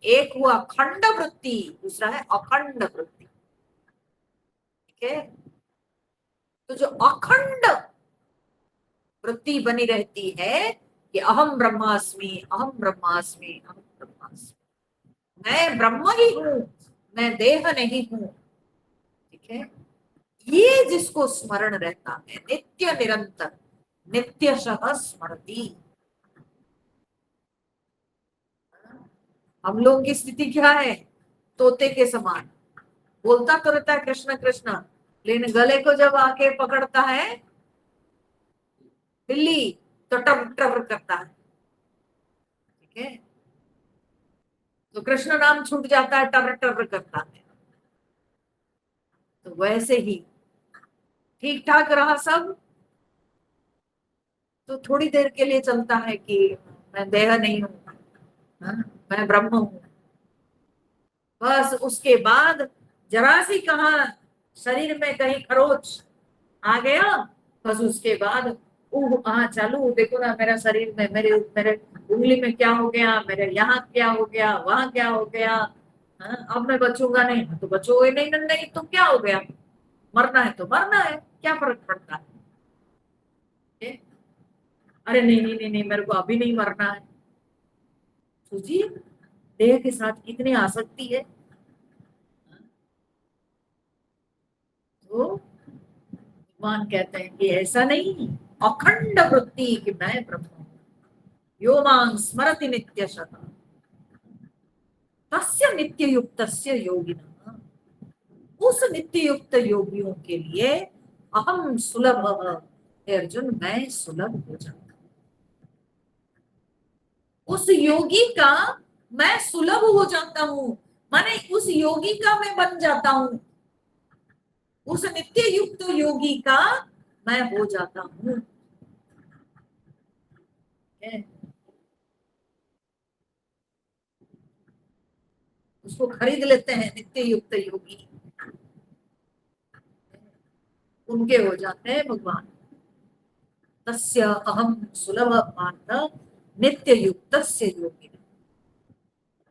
एक हुआ खंड वृत्ति, दूसरा है अखंड वृत्ति। ठीक है, तो जो अखंड वृत्ति बनी रहती है कि अहम ब्रह्मास्मि, अहम ब्रह्मास्मि, अहम ब्रह्मास्मि, मैं ब्रह्म ही हूं, मैं देह नहीं हूं। ठीक है, ये जिसको स्मरण रहता है नित्य निरंतर, नित्यशः स्मरति। हम लोगों की स्थिति क्या है? तोते के समान बोलता तो रहता है कृष्ण कृष्ण, लेकिन गले को जब आके पकड़ता है बिल्ली तो टर टर करता है। ठीक है, तो कृष्ण नाम छूट जाता है, टर टर करता है। तो वैसे ही ठीक ठाक रहा सब, तो थोड़ी देर के लिए चलता है कि मैं देह नहीं हूं, हाँ, मैं ब्रह्म हूं। बस उसके बाद जरा सी कहा शरीर में कहीं खरोच आ गया, बस उसके बाद हाँ चालू, देखो ना मेरा शरीर में, मेरे मेरे उंगली में क्या हो गया, मेरे यहाँ क्या हो गया, वहां क्या हो गया। हाँ, अब मैं बचूंगा नहीं, तो बचोगे नहीं, नहीं तो क्या हो गया, मरना है तो मरना है, क्या फर्क पड़ता है। अरे नहीं नहीं नहीं नहीं, मेरे को अभी नहीं मरना है। सोचिए देह के साथ कितनी आसक्ति है। तो भगवान कहते हैं कि ऐसा नहीं, अखंड वृत्ति कि मैं ब्रह्म हूं। यो मां स्मरति नित्यशः तस्य नित्य युक्तस्य योगिनः। उस नित्य युक्त योगियों के लिए अहम सुलभ, अर्जुन मैं सुलभ हो जाता, उस योगी का मैं सुलभ हो जाता हूं, माने उस योगी का मैं बन जाता हूं, उस नित्य युक्त योगी का मैं हो जाता हूं। उसको खरीद लेते हैं नित्य युक्त योगी, उनके हो जाते हैं भगवान। तस्य अहम सुलभ पार्थ नित्य युक्तस्य योगी।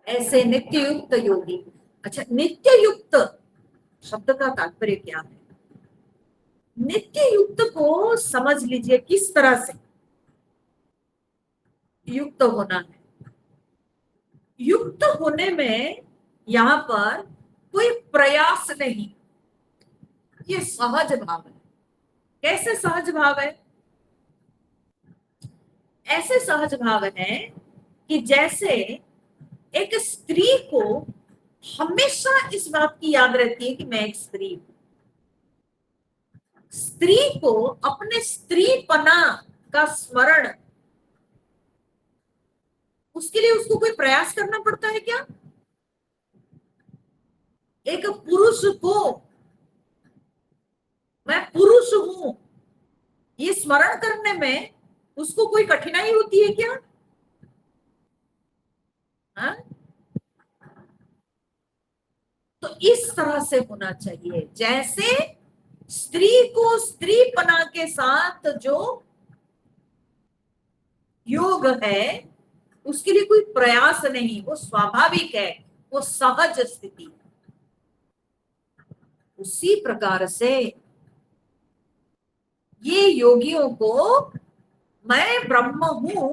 ऐसे नित्य युक्त योगी। अच्छा, नित्य युक्त शब्द का तात्पर्य क्या है? नित्य युक्त को समझ लीजिए किस तरह से युक्त होना है। युक्त होने में यहाँ पर कोई प्रयास नहीं, ये सहज भाव है। कैसे सहज भाव है? ऐसे सहज भाव है कि जैसे एक स्त्री को हमेशा इस बात की याद रहती है कि मैं एक स्त्री हूं। स्त्री को अपने स्त्रीपना का स्मरण, उसके लिए उसको कोई प्रयास करना पड़ता है क्या? एक पुरुष को मैं पुरुष हूं ये स्मरण करने में उसको कोई कठिनाई होती है क्या? हा? तो इस तरह से होना चाहिए, जैसे स्त्री को स्त्रीपना के साथ जो योग है उसके लिए कोई प्रयास नहीं, वो स्वाभाविक है, वो सहज स्थिति है। उसी प्रकार से ये योगियों को मैं ब्रह्म हूं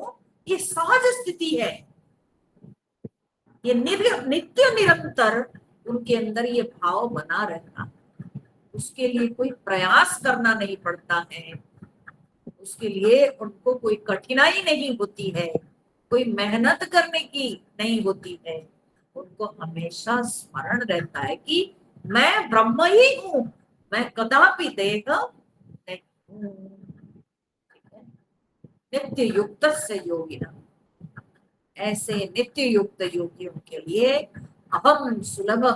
ये सहज स्थिति है, ये नित्य निरंतर उनके अंदर ये भाव बना रहता, उसके लिए कोई प्रयास करना नहीं पड़ता है, उसके लिए उनको कोई कठिनाई नहीं होती है, कोई मेहनत करने की नहीं होती है। उनको हमेशा स्मरण रहता है कि मैं ब्रह्म ही हूं, मैं कदापि देह नहीं हूं। नित्य युक्त से योगिना, ऐसे नित्य युक्त योगियों के लिए अहम सुलभ।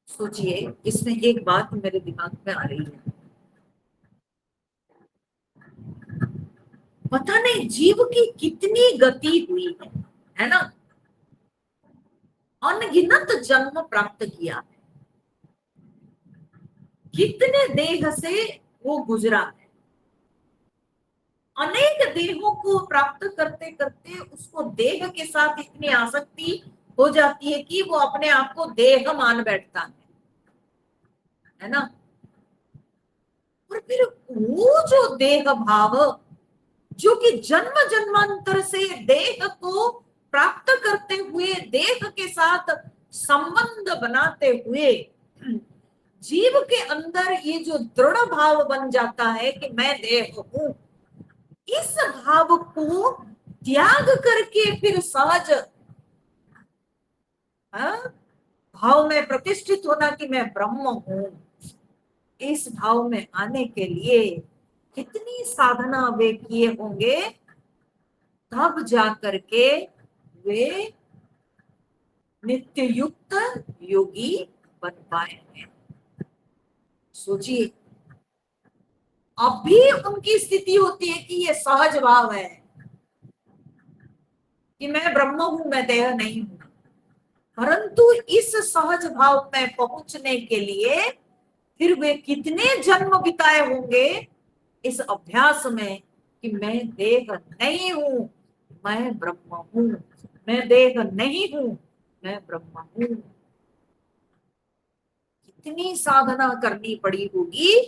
सोचिए इसमें एक बात मेरे दिमाग में आ रही है, पता नहीं जीव की कितनी गति हुई है ना? अनगिनत जन्म प्राप्त किया है, कितने देह से वो गुजरा है, अनेक देहों को प्राप्त करते करते उसको देह के साथ इतनी आसक्ति हो जाती है कि वो अपने आप को देह मान बैठता है ना? और फिर वो जो देह भाव जो कि जन्म जन्मांतर से देह को प्राप्त करते हुए देह के साथ संबंध बनाते हुए जीव के अंदर ये जो दृढ़ भाव बन जाता है कि मैं देह हूं, इस भाव को त्याग करके फिर सहज भाव में प्रतिष्ठित होना कि मैं ब्रह्म हूं, इस भाव में आने के लिए कितनी साधना वे किए होंगे, तब जा करके वे नित्य युक्त योगी बन पाए हैं। सोचिए, अब भी उनकी स्थिति होती है कि ये सहज भाव है कि मैं ब्रह्म हूं, मैं देह नहीं हूं, परंतु इस सहज भाव में पहुंचने के लिए फिर वे कितने जन्म बिताए होंगे इस अभ्यास में कि मैं देह नहीं हूं, मैं ब्रह्म हूं, मैं देह नहीं हूं, मैं ब्रह्म हूं। कितनी साधना करनी पड़ी होगी,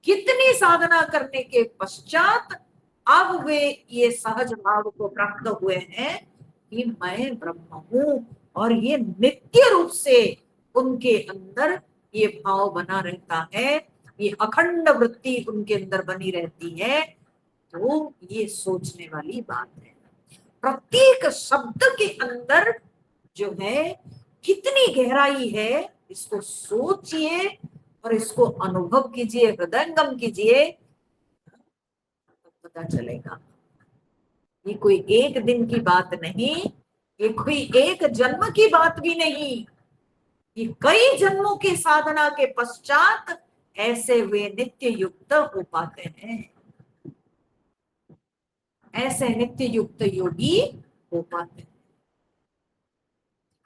कितनी साधना करने के पश्चात अब वे ये सहज भाव को प्राप्त हुए हैं कि मैं ब्रह्म हूं, और ये नित्य रूप से उनके अंदर ये भाव बना रहता है, ये अखंड वृत्ति उनके अंदर बनी रहती है। तो ये सोचने वाली बात है। प्रत्येक शब्द के अंदर जो है कितनी गहराई है, इसको सोचिए और इसको अनुभव कीजिए, हृदयंगम कीजिए, पता चलेगा। ये कोई एक दिन की बात नहीं, ये कोई एक जन्म की बात भी नहीं, ये कई जन्मों के साधना के पश्चात ऐसे वे नित्य युक्त हो पाते हैं, ऐसे नित्य युक्त योगी हो पाते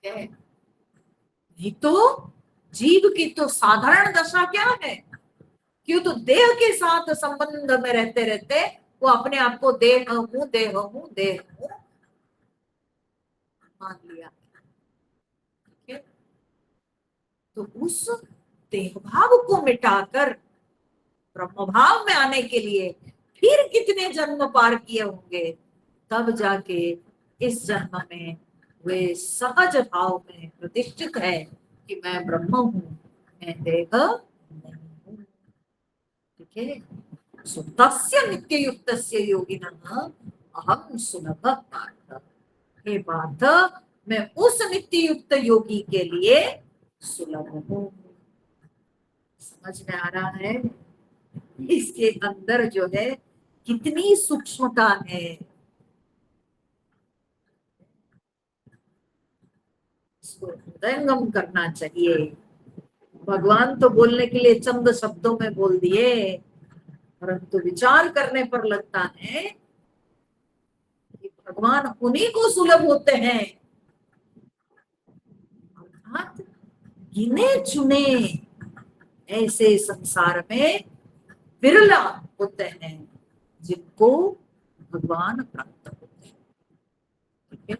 हैं। नहीं तो जीव की तो साधारण दशा क्या है, क्यों तो देह के साथ संबंध में रहते रहते वो अपने आप को देह हूं, देह हूं, देह हूं मान लिया। ठीक है, तो उस देह भाव को मिटाकर ब्रह्म भाव में आने के लिए फिर कितने जन्म पार किए होंगे, तब जाके इस जन्म में वे सहज भाव में प्रतिष्ठित है कि मैं ब्रह्म हूं, मैं देह नहीं हूं। ठीक है, सो तस्य नित्य युक्तस्य योगिनः अहम सुलभ पार्थ। हे पार्थ, मैं उस नित्य युक्त योगी के लिए सुलभ हूं। समझ में आ रहा है इसके अंदर जो है कितनी सूक्ष्मता है। इसको हृदयंगम करना चाहिए। भगवान तो बोलने के लिए चंद शब्दों में बोल दिए, परंतु विचार करने पर लगता है कि भगवान उन्हीं को सुलभ होते हैं, अर्थात गिने चुने ऐसे संसार में विरला होते हैं जिनको भगवान प्राप्त होते हैं। ठीक है,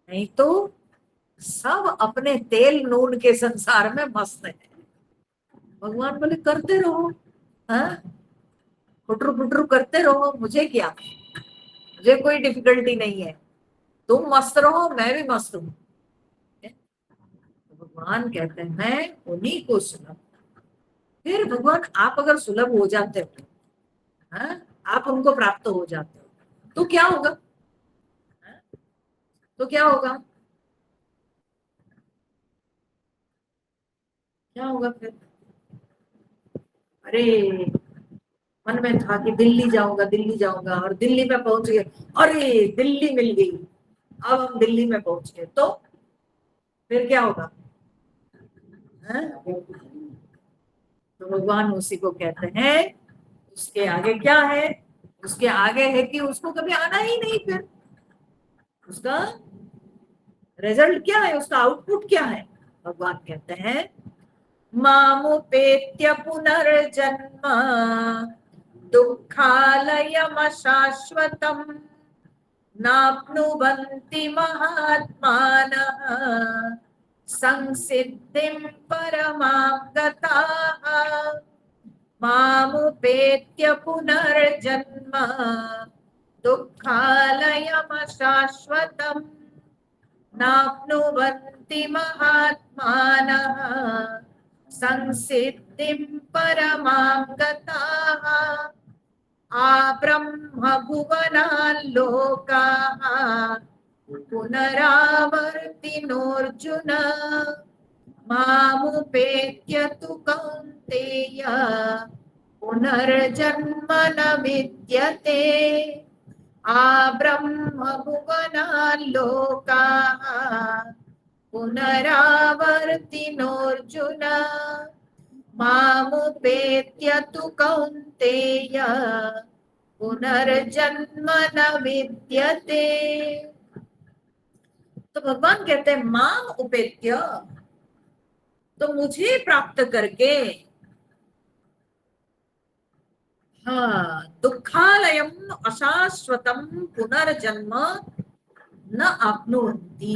नहीं तो सब अपने तेल नून के संसार में मस्त है। भगवान बोले करते रहो, हाँ, फुटरू फुटरू करते रहो, मुझे क्या, मुझे कोई डिफिकल्टी नहीं है, तुम मस्त रहो, मैं भी मस्त हूं। भगवान कहते हैं मैं उन्हीं को सुलभ। फिर भगवान आप अगर सुलभ हो जाते हो, हाँ, आप उनको प्राप्त हो जाते हो, तो क्या होगा, हाँ? तो क्या होगा, क्या होगा फिर? अरे मन में था कि दिल्ली जाऊंगा, दिल्ली जाऊंगा, और दिल्ली में पहुंच गए, अरे दिल्ली मिल गई, अब हम दिल्ली में पहुंच गए, तो फिर क्या होगा, हाँ? तो भगवान उसी को कहते हैं, उसके आगे क्या है, उसके आगे है कि उसको कभी आना ही नहीं, फिर उसका रिजल्ट क्या है, उसका आउटपुट क्या है। भगवान कहते हैं मामुपेत्य पुनर्जन्म दुःखालयमशाश्वतम् नाप्नुवन्ति महात्मानः संसिद्धिं परमां गताः। मामुपेत्य पुनर्जन्म दुःखालयमशाश्वतम् नाप्नुवन्ति महात्मानः संसिद्धिं परमां गताः। आब्रह्म भुवनाल्लोकाः पुनरावर्तिनोऽर्जुन मामुपेत्य तु कौन्तेय पुनर्जन्म न विद्यते। आ ब्रह्म भुवनाल्लोकाः पुनरावर्तिनोऽर्जुन मामुपेत्य तु कौन्तेय पुनर्जन्म न विद्यते। तो भगवान कहते हैं माम उपेत्य, तो मुझे प्राप्त करके, हाँ, दुखालयम अशाश्वतम पुनर्जन्म न आप्नुवन्ति।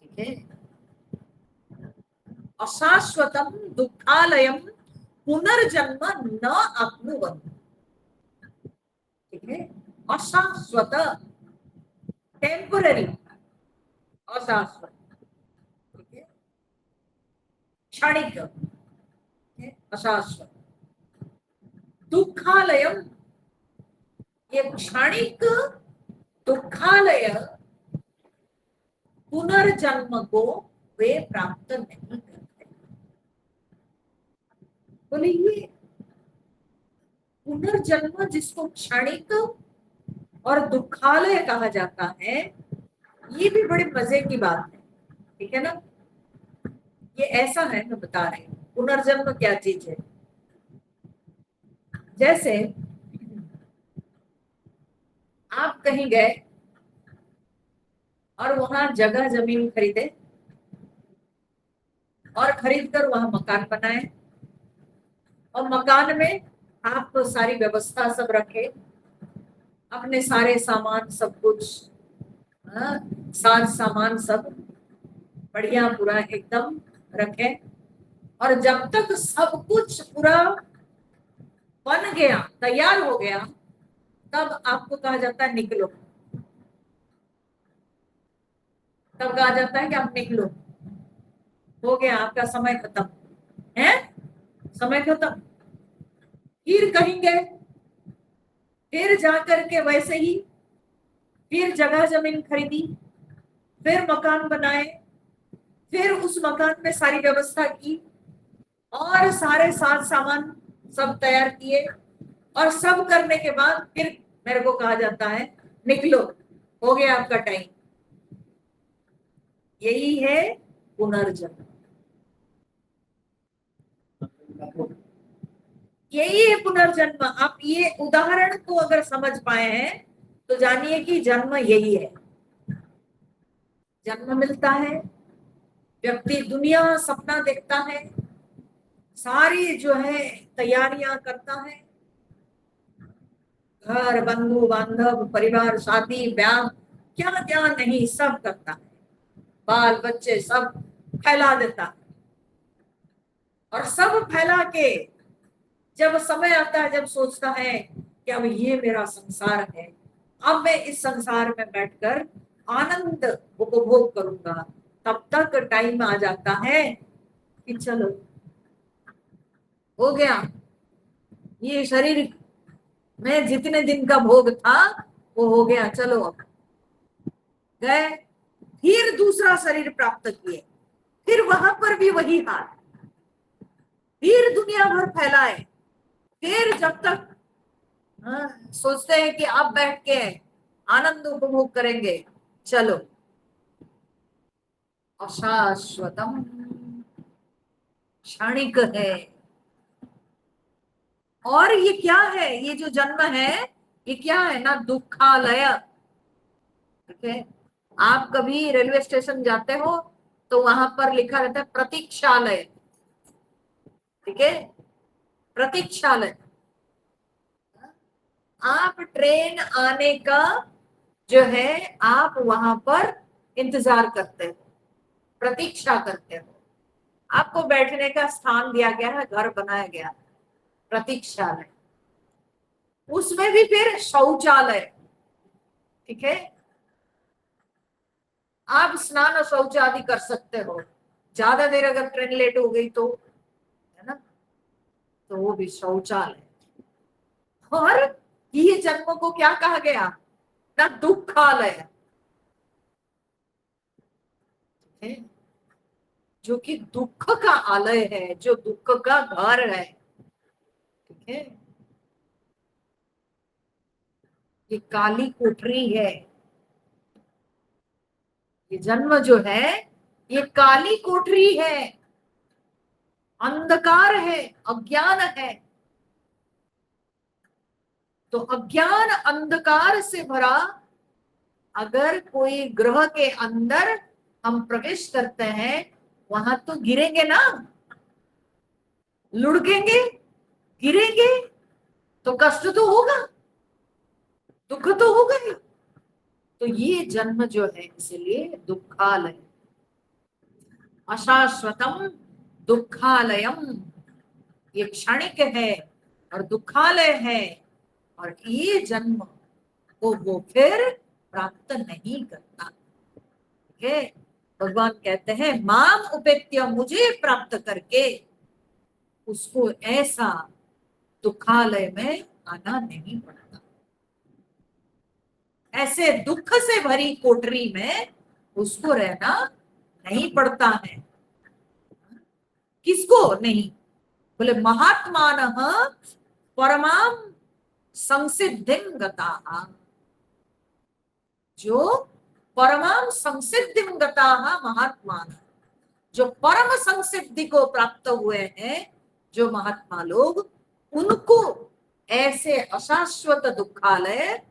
ठीक है, अशाश्वतम दुखालयम पुनर्जन्म न आप्नुवन्ति। ठीक है, अशाश्वत, टेम्पररी, अशाश्वत, ठीक है, क्षणिक, अशाश्वत। दुखालयम, ये क्षणिक दुखालय पुनर्जन्म को वे प्राप्त नहीं करते। बोले ये पुनर्जन्म जिसको क्षणिक और दुखालय कहा जाता है, ये भी बड़े मजे की बात है। ठीक है ना, ये ऐसा है, मैं बता रही हूँ पुनर्जन्म क्या चीज है। जैसे आप कहीं गए और वहां जगह जमीन खरीदे और खरीद कर वहां मकान बनाए, और मकान में आप सारी व्यवस्था सब रखे, अपने सारे सामान सब कुछ, हाँ, साज सामान सब बढ़िया पूरा एकदम रखे, और जब तक सब कुछ पूरा बन गया, तैयार हो गया, तब आपको कहा जाता है निकलो। तब कहा जाता है कि आप निकलो, हो गया आपका समय खत्म है, समय खत्म। फिर कहीं गए, फिर जाकर के वैसे ही फिर जगह जमीन खरीदी, फिर मकान बनाए, फिर उस मकान में सारी व्यवस्था की और सारे साज सामान सब तैयार किए, और सब करने के बाद फिर मेरे को कहा जाता है निकलो, हो गया आपका टाइम। यही है पुनर्जन्म, यही है पुनर्जन्म। आप ये उदाहरण को अगर समझ पाए हैं तो जानिए कि जन्म यही है। जन्म मिलता है, व्यक्ति दुनिया सपना देखता है, सारी जो है तैयारियां करता है, घर बंधु बांधव परिवार शादी ब्याह क्या क्या नहीं सब करता है, बाल बच्चे सब फैला देता है, और सब फैला के जब समय आता है, जब सोचता है कि अब ये मेरा संसार है, अब मैं इस संसार में बैठकर आनंद उपभोग करूंगा, तब तक टाइम आ जाता है कि चलो हो गया, ये शरीर में जितने दिन का भोग था वो हो गया, चलो अब गए, फिर दूसरा शरीर प्राप्त किए, फिर वहां पर भी वही हाल, फिर दुनिया भर फैलाए, फिर जब तक, हाँ, सोचते हैं कि अब बैठ के आनंद उपभोग करेंगे, चलो अशाश्वतम, क्षणिक है। और ये क्या है, ये जो जन्म है ये क्या है ना, दुखालय। ठीक है, आप कभी रेलवे स्टेशन जाते हो तो वहां पर लिखा रहता है प्रतीक्षालय। ठीक है, प्रतीक्षालय। आप ट्रेन आने का जो है आप वहां पर इंतजार करते हो, प्रतीक्षा करते हो, आपको बैठने का स्थान दिया गया है, घर बनाया गया, प्रतीक्षालय। उसमें भी फिर शौचालय। ठीक है, आप स्नान और शौच आदि कर सकते हो, ज्यादा देर अगर ट्रेन लेट हो गई तो, है ना, तो वो भी शौचालय। और ये जन्म को क्या कहा गया ना, दुखालय है, जो कि दुख का आलय है, जो दुख का घर है। ठीक है, ये काली कोठरी है। ये जन्म जो है ये काली कोठरी है, अंधकार है, अज्ञान है। तो अज्ञान अंधकार से भरा अगर कोई ग्रह के अंदर हम प्रवेश करते हैं, वहां तो गिरेंगे ना, लुढ़केंगे, गिरेंगे, तो कष्ट तो होगा, दुख तो होगा ही। तो ये जन्म जो है इसलिए दुखालय, अशाश्वतम दुखालयम, ये क्षणिक है और दुखालय है, और ये जन्म को वो फिर प्राप्त नहीं करता। ठीक है, भगवान कहते हैं माम उपेत्य, मुझे प्राप्त करके उसको ऐसा दुखालय में आना नहीं पड़ता, ऐसे दुख से भरी कोठरी में उसको रहना नहीं पड़ता है। किसको नहीं? बोले महात्मानः परमाम संसिद्धिं गताः, जो परमाम संसिद्धिं गताः महात्मानः, जो परम संसिद्धि को प्राप्त हुए हैं जो महात्मा लोग, उनको ऐसे अशाश्वत दुखालय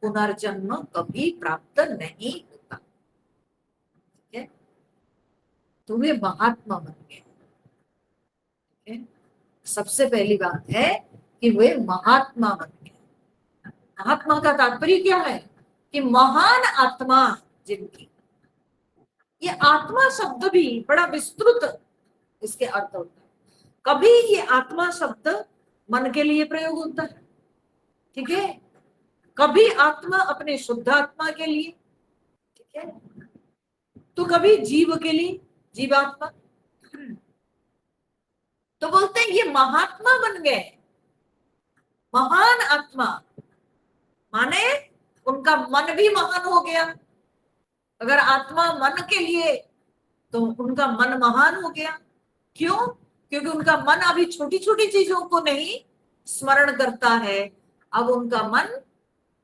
पुनर्जन्म कभी प्राप्त नहीं होता। ठीक है, तो वे महात्मा बन गए। ठीक है, सबसे पहली बात है कि वे महात्मा बन गए। महात्मा का तात्पर्य क्या है? कि महान आत्मा जिनकी, ये आत्मा शब्द भी बड़ा विस्तृत इसके अर्थ होता है। कभी ये आत्मा शब्द मन के लिए प्रयोग होता है, ठीक है, कभी आत्मा अपने शुद्ध आत्मा के लिए, ठीक है, तो कभी जीव के लिए, जीवात्मा। तो बोलते हैं ये महात्मा बन गए, महान आत्मा, माने उनका मन भी महान हो गया। अगर आत्मा मन के लिए, तो उनका मन महान हो गया। क्यों? क्योंकि उनका मन अभी छोटी छोटी चीजों को नहीं स्मरण करता है, अब उनका मन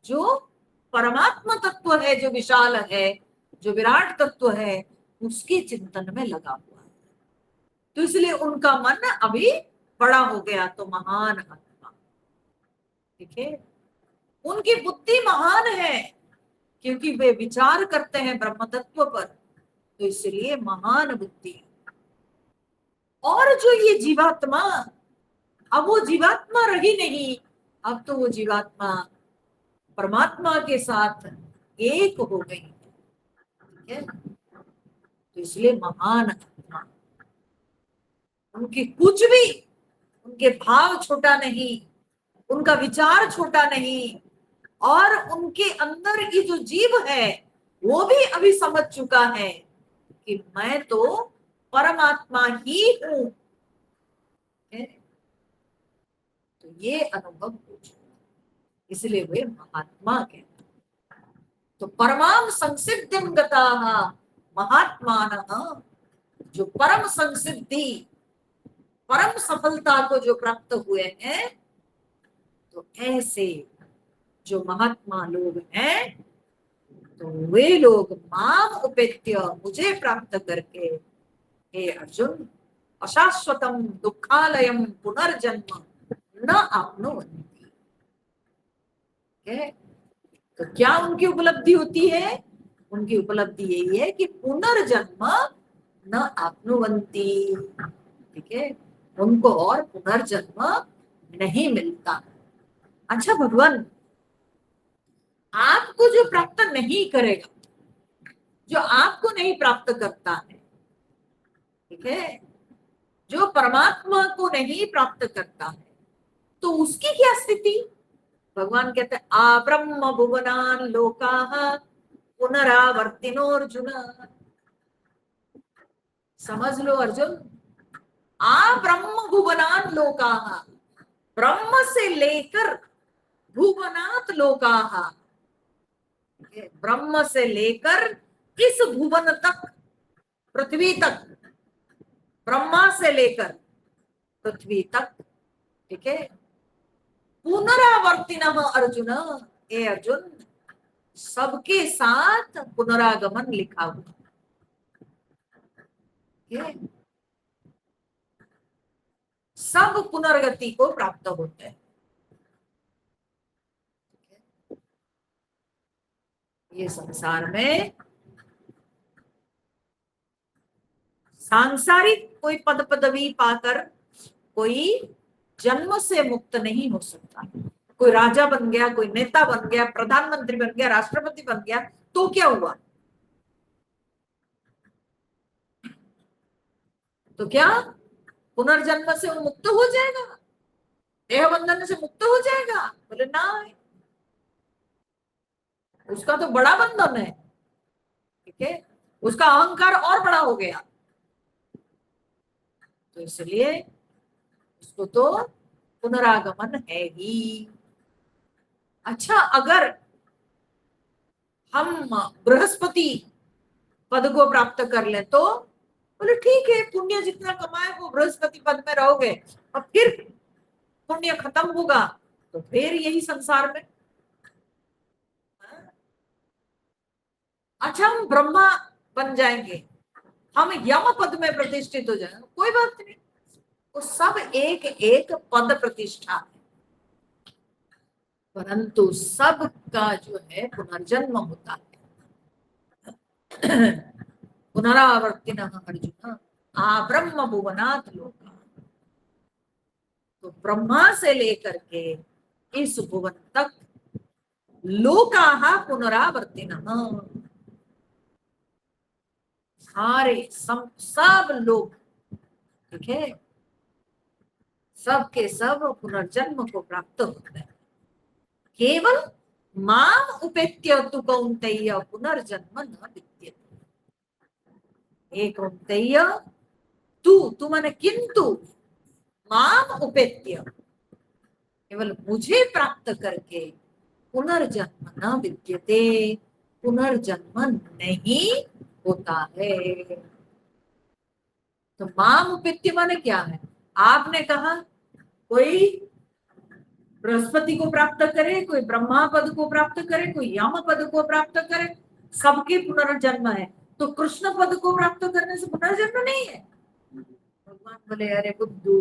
जो परमात्मा तत्व है, जो विशाल है, जो विराट तत्व है, उसके चिंतन में लगा हुआ है। तो इसलिए उनका मन अभी बड़ा हो गया, तो महान आत्मा। ठीक है, उनकी बुद्धि महान है क्योंकि वे विचार करते हैं ब्रह्म तत्व पर, तो इसलिए महान बुद्धि। और जो ये जीवात्मा, अब वो जीवात्मा रही नहीं, अब तो वो जीवात्मा परमात्मा के साथ एक हो गई। ठीक है, तो इसलिए महान आत्मा, उनकी कुछ भी, उनके भाव छोटा नहीं, उनका विचार छोटा नहीं, और उनके अंदर की जो जीव है वो भी अभी समझ चुका है कि मैं तो परमात्मा ही हूं। तो ये अनुभव हो चुका, इसलिए वे महात्मा कहते हैं। तो परमाम संसिद्धिं गताः महात्मानः, जो परम संसिद्धि, परम सफलता को जो प्राप्त हुए हैं, तो ऐसे जो महात्मा लोग हैं, तो वे लोग माम उपेत्य, मुझे प्राप्त करके, हे अर्जुन, अशाश्वतम दुखालयम पुनर्जन्म न आप्नुवन्ति। तो क्या उनकी उपलब्धि होती है? उनकी उपलब्धि यही है कि पुनर्जन्म न आप्नुवन्ति। ठीक है, उनको और पुनर्जन्म नहीं मिलता। अच्छा भगवान, आपको जो प्राप्त नहीं करेगा, जो आपको नहीं प्राप्त करता है, ठीक है, जो परमात्मा को नहीं प्राप्त करता है, तो उसकी क्या स्थिति? भगवान कहते हैं आ ब्रह्म भुवनान लोकाः पुनरावर्तिनोर्जुन। समझ लो अर्जुन, आ ब्रह्म भुवनान लोकाः, ब्रह्म से लेकर भुवनात् लोकाः, ब्रह्म से लेकर किस भुवन तक, पृथ्वी तक, ब्रह्मा से लेकर पृथ्वी तक। ठीक है, पुनरावर्तिनः अर्जुन, ए अर्जुन, सबके साथ पुनरागमन लिखा हुआ। ये सब पुनर्गति को प्राप्त होते हैं। ये संसार में सांसारिक कोई पद पदवी पाकर कोई जन्म से मुक्त नहीं हो सकता। कोई राजा बन गया, कोई नेता बन गया, प्रधानमंत्री बन गया, राष्ट्रपति बन गया, तो क्या हुआ? तो क्या पुनर्जन्म से वो मुक्त हो जाएगा, देह बंधन से मुक्त हो जाएगा? बोले ना, उसका तो बड़ा बंधन है। ठीक है, उसका अहंकार और बड़ा हो गया, तो इसलिए उसको तो पुनरागमन है ही। अच्छा, अगर हम बृहस्पति पद को प्राप्त कर ले तो बोले ठीक है, पुण्य जितना कमाए वो बृहस्पति पद में रहोगे, और फिर पुण्य खत्म होगा तो फिर यही संसार में। अच्छा, हम ब्रह्मा बन जाएंगे, हम यम पद में प्रतिष्ठित हो जाएंगे, कोई बात नहीं, वो सब एक एक पद प्रतिष्ठा है, परंतु सबका जो है पुनर्जन्म होता है। पुनरावर्तिनः अर्जुन आ ब्रह्म भुवनात् लोका। तो ब्रह्मा से लेकर के इस भुवन तक लोकाः पुनरावर्तिनः, सारे सब लोग, ठीक है, सब के सब पुनर्जन्म को प्राप्त होते हैं। केवल माम उपेत्य तु कौन्तेय पुनर्जन्म न विद्यते। एक कौन्तेय, तू माने किंतु, माम उपेत्य, केवल मुझे प्राप्त करके पुनर्जन्म न विद्यते, पुनर्जन्म नहीं होता है। तो माम उपेत्य माने क्या है? आपने कहा कोई बृहस्पति को प्राप्त करे, कोई ब्रह्मा पद को प्राप्त करे, कोई यम पद को प्राप्त करे, सबके पुनर्जन्म है, तो कृष्ण पद को प्राप्त करने से पुनर्जन्म नहीं है? भगवान बोले अरे बुद्धू,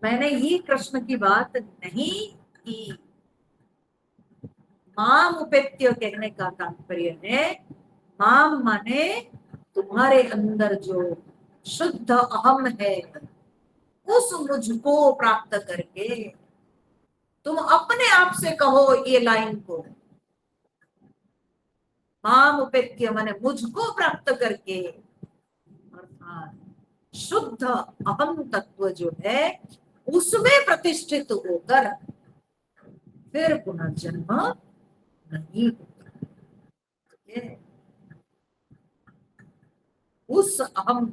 मैंने ये कृष्ण की बात नहीं की। माम उपेत्य कहने का तात्पर्य है, माम माने तुम्हारे अंदर जो शुद्ध अहम है, उस मुझको प्राप्त करके, तुम अपने आप से कहो ये लाइन को, माम उपेत्य माने मुझको प्राप्त करके, अर्थात शुद्ध अहम तत्व जो है उसमें प्रतिष्ठित होकर फिर पुनर्जन्म नहीं होता। उस अहम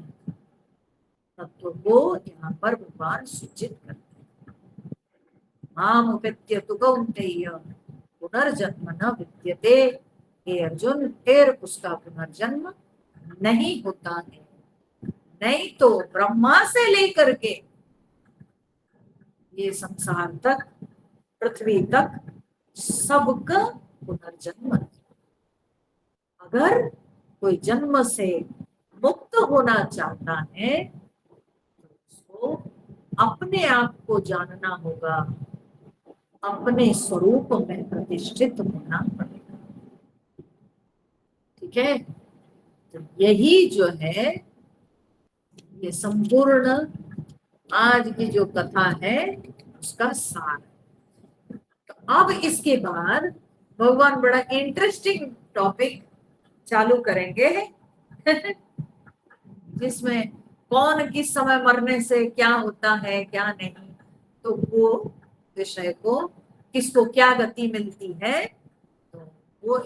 तत्व को यहाँ पर भगवान सूचित करते हैं। माम उपेत्य तु कौन्तेय पुनर्जन्म न विद्यते। हे अर्जुन, फिर उसका पुनर्जन्म नहीं होता है। नहीं तो ब्रह्मा से लेकर के ये संसार तक, पृथ्वी तक सबका पुनर्जन्म। अगर कोई जन्म से मुक्त होना चाहता है तो उसको अपने आप को जानना होगा, अपने स्वरूप में प्रतिष्ठित होना पड़ेगा। ठीक है, तो यही जो है ये संपूर्ण आज की जो कथा है उसका सार। तो अब इसके बाद भगवान बड़ा इंटरेस्टिंग टॉपिक चालू करेंगे जिसमें कौन किस समय मरने से क्या होता है क्या नहीं, तो वो विषय को, किसको क्या गति मिलती है, तो वो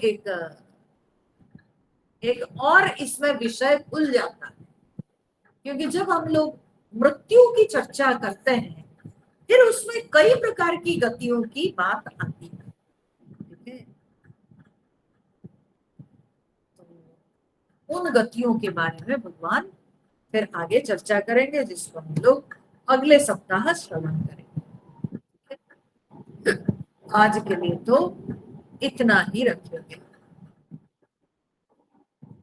एक और इसमें विषय खुल जाता है। क्योंकि जब हम लोग मृत्यु की चर्चा करते हैं फिर उसमें कई प्रकार की गतियों की बात आती है। ठीक है, तो उन गतियों के बारे में भगवान फिर आगे चर्चा करेंगे, जिसको हम लोग अगले सप्ताह श्रवण करेंगे। आज के लिए तो इतना ही रखेंगे।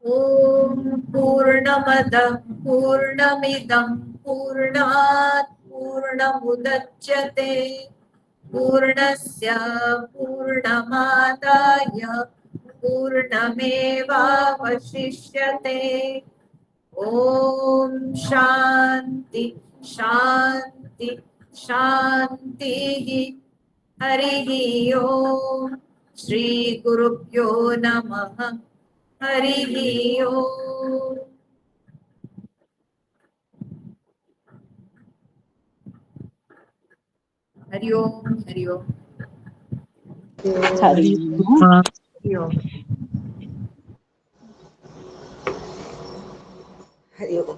ओम पूर्णमद पूर्णमिदं पूर्णात् पूर्णमुदच्यते पूर्णस्य पूर्णमादाय पूर्णमेवावशिष्यते। ओम शांति शांति शांति। हरिः ओम। श्री गुरुभ्यो नमः। हरिः ओम। हरि ओम। हरि ओम। हरि ओम। हरि ओम। हरि ओम।